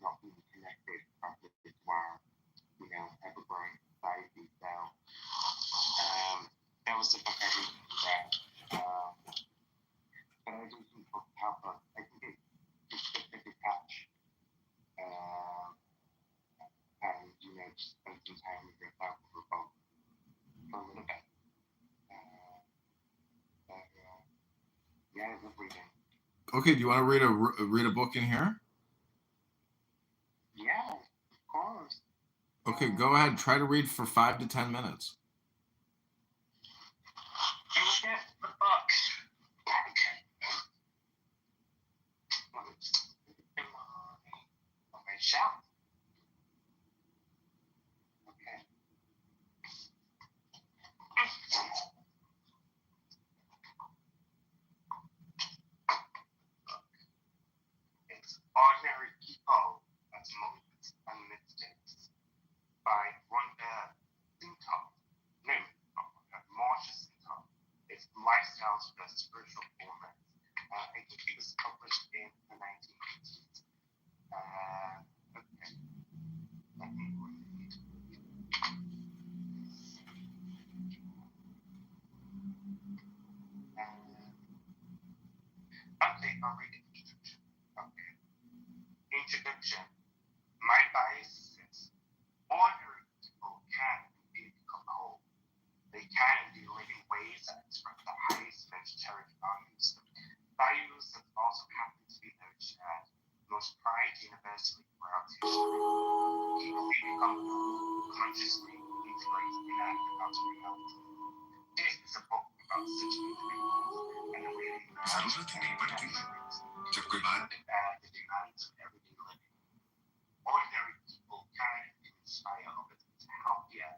not being connected properly to our, ever-growing society. So that was the book I recently read. But I do think books help us. I think it's good to detach, and just spend some time with yourself for a little bit. Yeah, I love reading. Okay, do you want to read a book in here? Yeah, of course. Okay, go ahead. Try to read for 5 to 10 minutes. And we'll get the book. Okay. Let me just put it on my shelf. Okay. It's Ordinary People as Moments and Mistakes by Rhonda Sintoff. No, Marsha Sintoff. It's Lifestyles for Spiritual Formats. I think it was published in the 1980s. Okay. Let me read. Update on reading introduction, my advice is ordinary people can indeed become whole. They can indeed live in ways that express the highest most cherished values. Values that also happen to be those shared most pride universally throughout history. People who become consciously integrated in and out of reality. This is a book about such individuals and the way they learn to the demands of everyday living. Ordinary people can inspire others to healthier,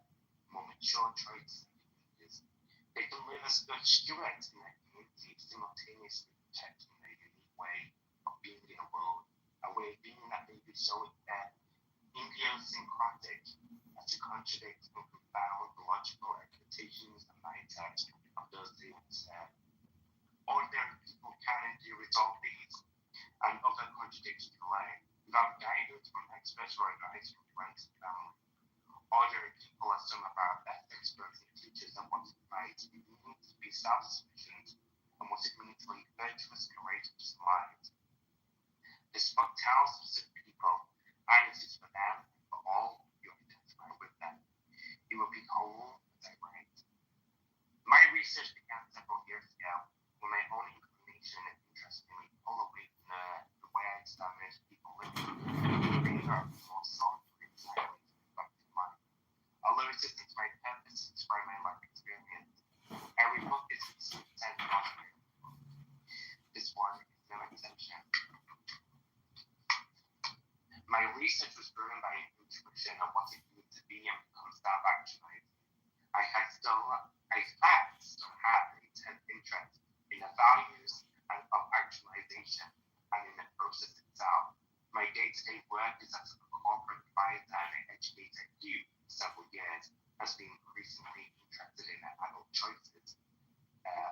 more mature traits and behaviors. They can live as good stewards in their community, simultaneously protecting their unique way of being in a world, a way of being that may be so idiosyncratic as to contradict and confound the logical expectations and mindsets of those they serve. Ordinary people can indeed resolve these and other contradictions away without guidance from experts or advice from friends and family. Ordinary people are some of our best experts and teachers on what it means to be self-sufficient and what it means to lead virtuous, courageous lives. This book tells specific people, and it is for them and for all who identify with them. You will be whole as I write. My research began several years ago when my own inclination and interest in pull away from the way I examine people living in greater, more solitary, silent, reflective life. Although it isn't my purpose to describe my life experience, every book is intended positive. This one is no exception. My research was driven by an intuition of what it means to be and become self-actualized. I still have an intense interest in the values and of actualization and in the process itself. My day-to-day work is as a corporate advisor and educator who, for several years, has been increasingly interested in adult choices,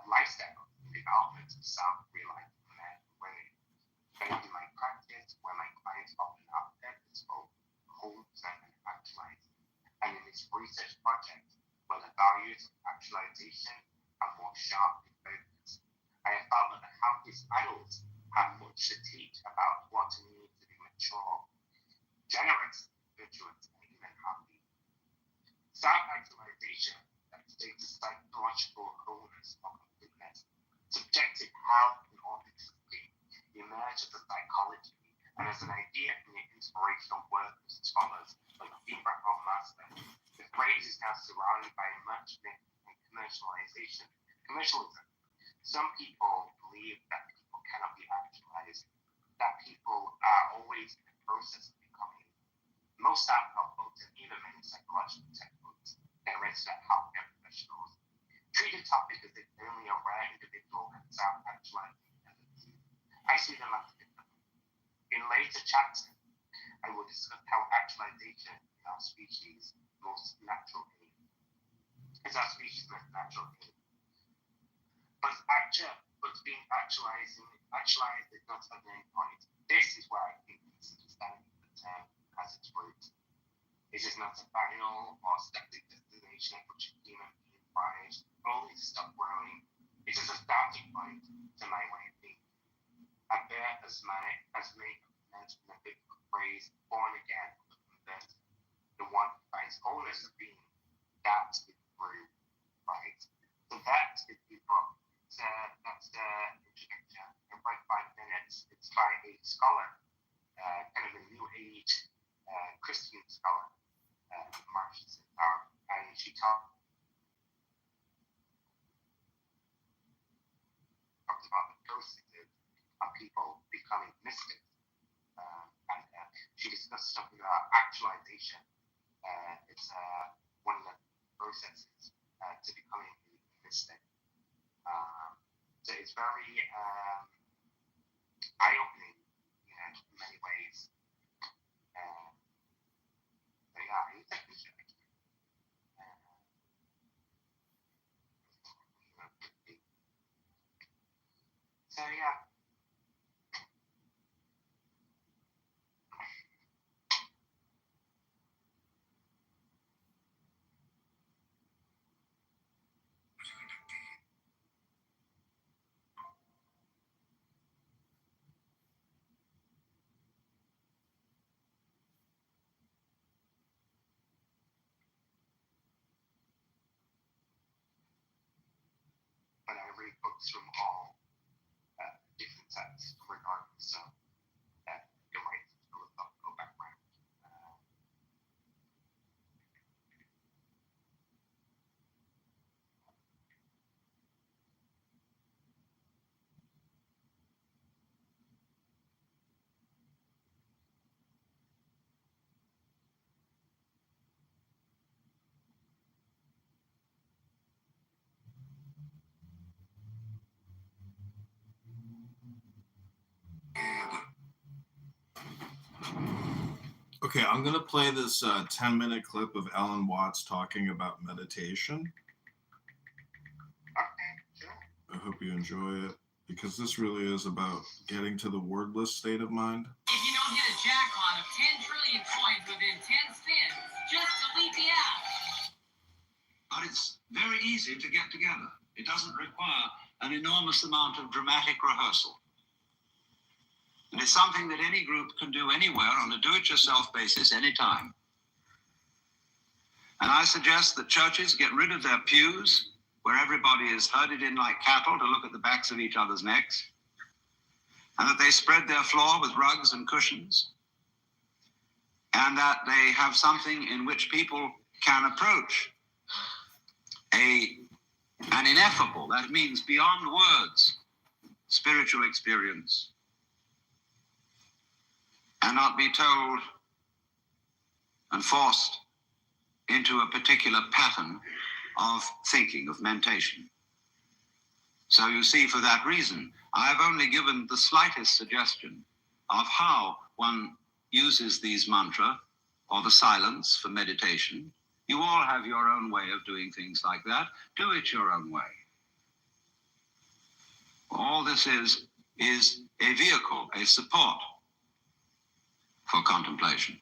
lifestyle, and development of self-realized men and women. Found in my practice where my clients often have purposeful, wholesome, and actualized, and in this research project where the values of actualization are more sharply focused. I have found that the healthiest adults have much to teach about what it means to be mature, generous, virtuous, and even happy. Self-actualization, that state of psychological wholeness or completeness, subjective health and authenticity, emerge as a psychology and as an idea in the inspirational work of scholars like Abraham Maslow. The phrase is now surrounded by much myth and commercialism. Some people believe that people cannot be actualized, that people are always in the process of becoming. Most self-help books and even many psychological textbooks directed at healthcare professionals treat the topic as if only a rare individual can self-actualizing tendencies. I see them as different. In later chapters, I will discuss how actualization is our species' most natural aim. But being actualized is not at any point. This is where I think the misunderstanding of the term has its roots. It is not a final or static destination at which a human being arrives only to stop growing. It is a starting point to my way of thinking. A birth as many mentioned in the biblical phrase, born again, or converted, the one who finds wholeness of being, that is through right. So that is the book. That's the introduction. In about 5 minutes, it's by a scholar, kind of a new age Christian scholar, Marcia Sitar, and she talked about the processes of people becoming mystics. And she discussed something about actualization. It's one of the processes to becoming a mystic. So it's very eye-opening, in many ways. So yeah, I think we should. So yeah. read books from all different sects, regardless. So you're right. Go back around. Okay, I'm going to play this 10-minute clip of Ellen Watts talking about meditation. Okay, sure. I hope you enjoy it, because this really is about getting to the wordless state of mind. If you don't hit a jackpot of 10 trillion coins within 10 spins, just delete the app. But it's very easy to get together. It doesn't require an enormous amount of dramatic rehearsal. And it's something that any group can do anywhere on a do-it-yourself basis anytime. And I suggest that churches get rid of their pews, where everybody is herded in like cattle to look at the backs of each other's necks, and that they spread their floor with rugs and cushions, and that they have something in which people can approach an ineffable, that means beyond words, spiritual experience, and not be told and forced into a particular pattern of thinking, of mentation. So you see, for that reason, I've only given the slightest suggestion of how one uses these mantra or the silence for meditation. You all have your own way of doing things like that. Do it your own way. All this is a vehicle, a support for contemplation.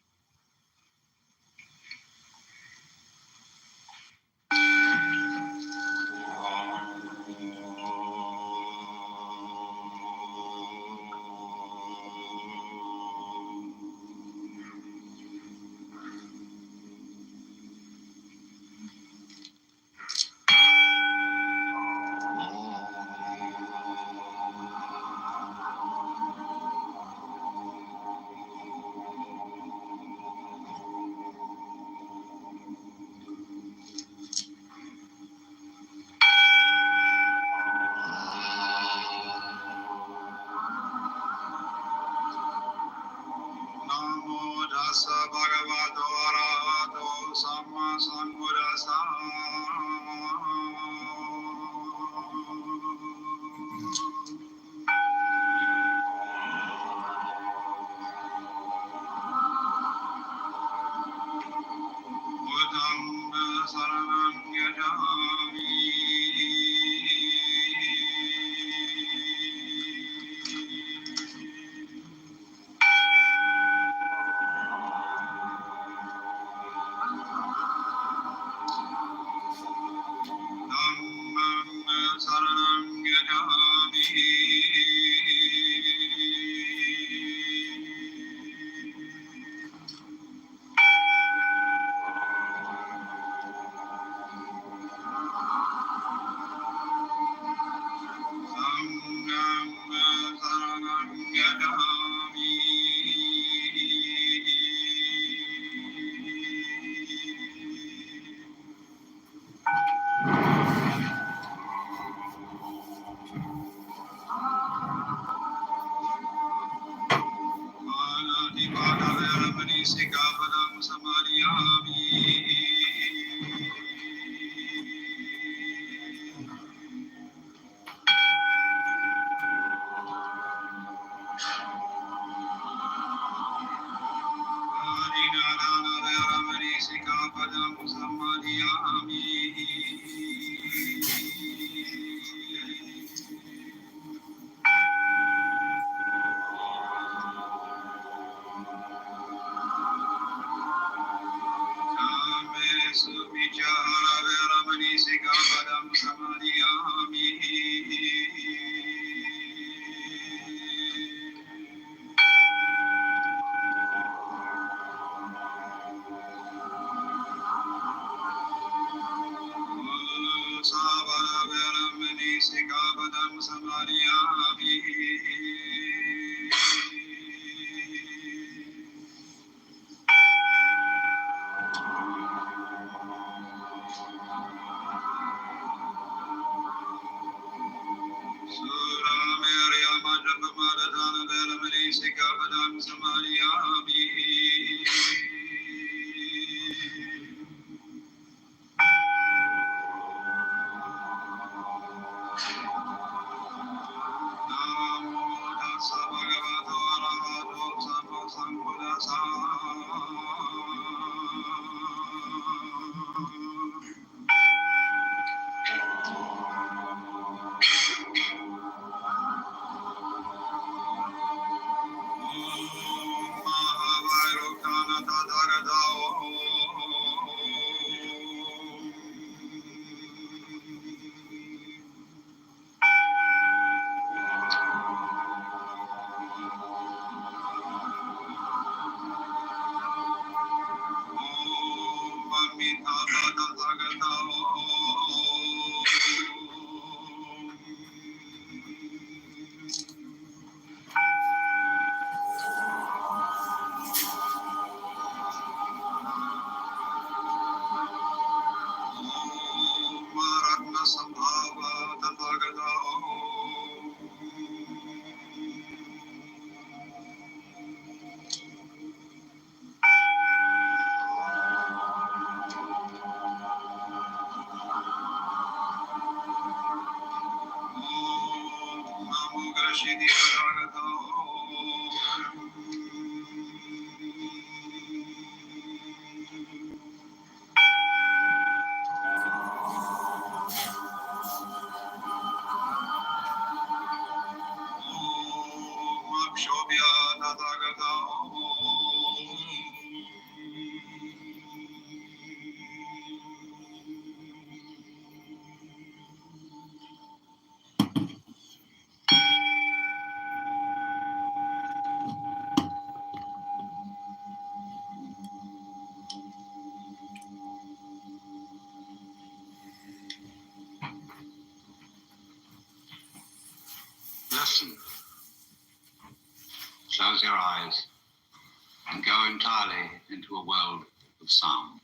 Listen. Close your eyes and go entirely into a world of sound.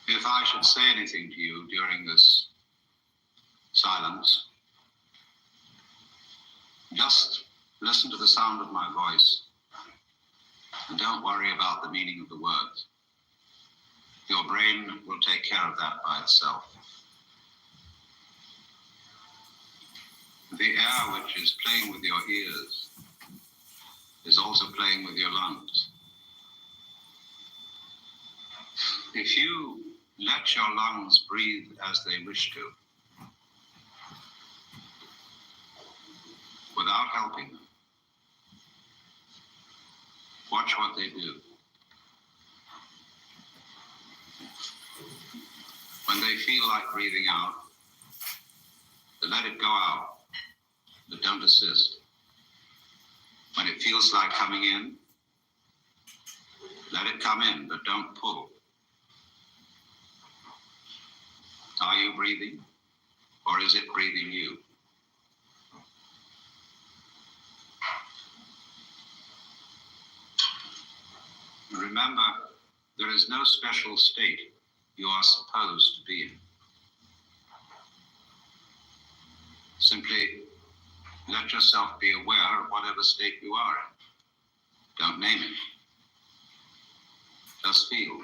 If I should say anything to you during this silence, just listen to the sound of my voice and don't worry about the meaning of the words. Your brain will take care of that by itself. The air which is playing with your ears is also playing with your lungs. If you let your lungs breathe as they wish to, without helping them, watch what they do. When they feel like breathing out, let it go out, but don't assist. When it feels like coming in, let it come in, but don't pull. Are you breathing, or is it breathing you? Remember, there is no special state you are supposed to be in. Simply let yourself be aware of whatever state you are in. Don't name it. Just feel.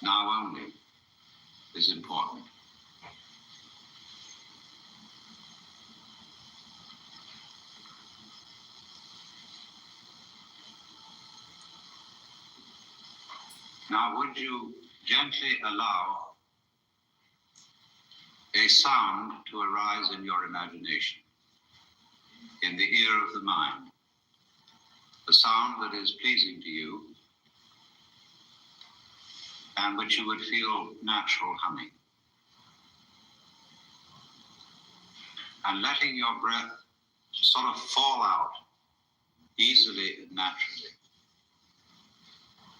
Now only is important. Now, would you gently allow a sound to arise in your imagination, in the ear of the mind, a sound that is pleasing to you and which you would feel natural humming. And letting your breath sort of fall out easily and naturally.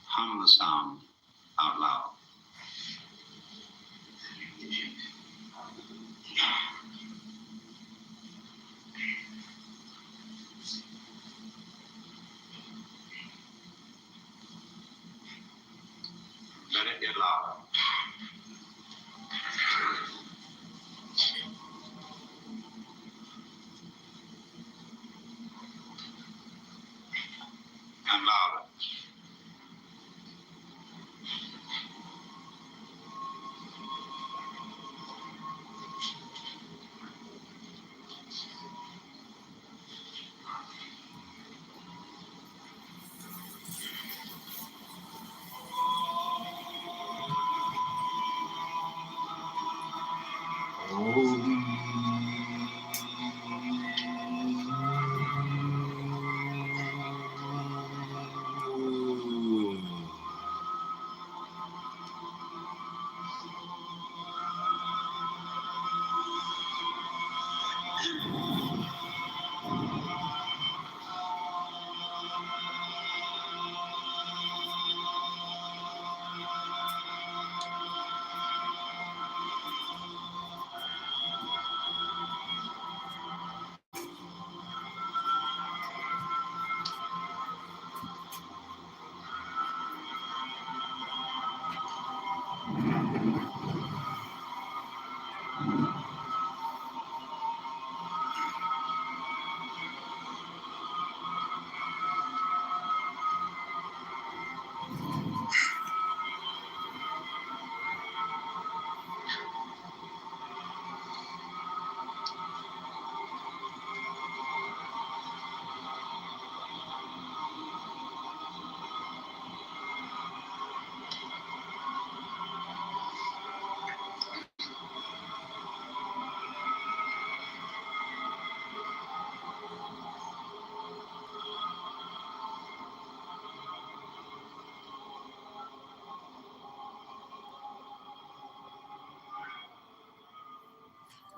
Hum the sound out loud. Let it get louder.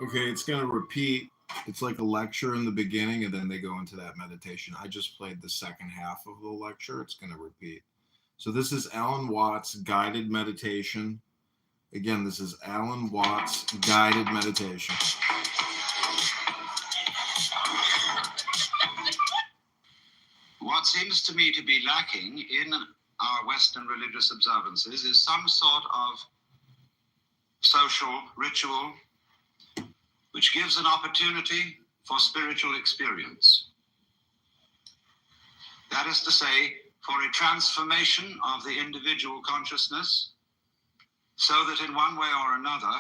Okay, it's going to repeat. It's like a lecture in the beginning, and then they go into that meditation. I just played the second half of the lecture. It's going to repeat. So this is Alan Watts' guided meditation. Again, this is Alan Watts' guided meditation. What seems to me to be lacking in our Western religious observances is some sort of social ritual which gives an opportunity for spiritual experience. That is to say, for a transformation of the individual consciousness, so that in one way or another,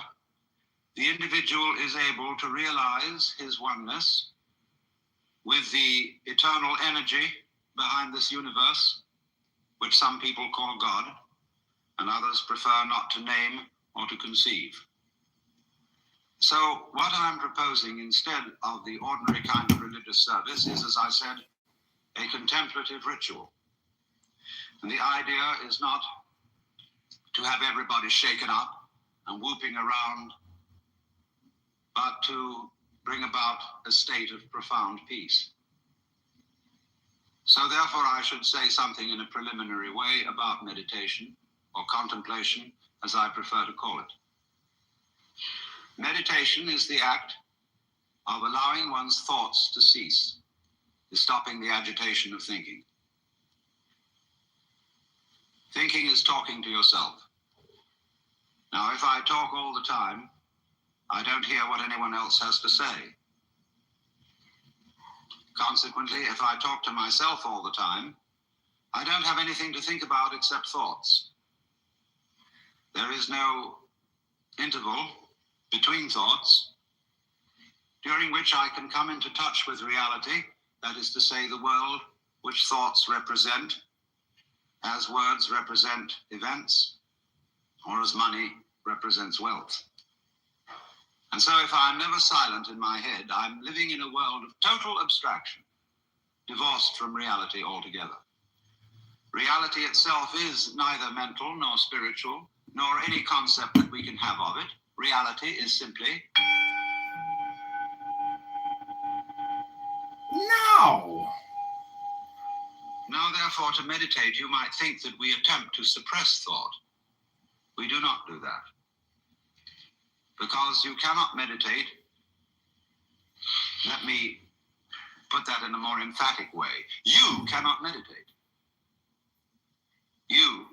the individual is able to realize his oneness with the eternal energy behind this universe, which some people call God, and others prefer not to name or to conceive. So what I'm proposing instead of the ordinary kind of religious service is, as I said, a contemplative ritual. And the idea is not to have everybody shaken up and whooping around, but to bring about a state of profound peace. So therefore I should say something in a preliminary way about meditation, or contemplation, as I prefer to call it. Meditation is the act of allowing one's thoughts to cease, is stopping the agitation of thinking. Thinking is talking to yourself. Now, if I talk all the time, I don't hear what anyone else has to say. Consequently, if I talk to myself all the time, I don't have anything to think about except thoughts. There is no interval between thoughts during which I can come into touch with reality, that is to say, the world which thoughts represent, as words represent events, or as money represents wealth. And so if I'm never silent in my head, I'm living in a world of total abstraction, divorced from reality altogether. Reality itself is neither mental nor spiritual, nor any concept that we can have of it. Reality is simply No! Now, therefore, to meditate, you might think that we attempt to suppress thought. We do not do that. Because you cannot meditate. Let me put that in a more emphatic way. You cannot meditate. You,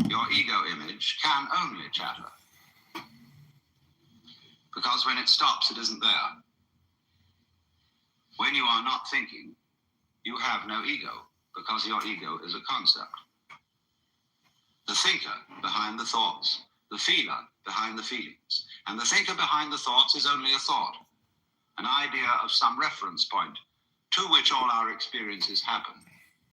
your ego image, can only chatter. Because when it stops, it isn't there. When you are not thinking, you have no ego, because your ego is a concept. The thinker behind the thoughts, the feeler behind the feelings, and the thinker behind the thoughts is only a thought, an idea of some reference point to which all our experiences happen.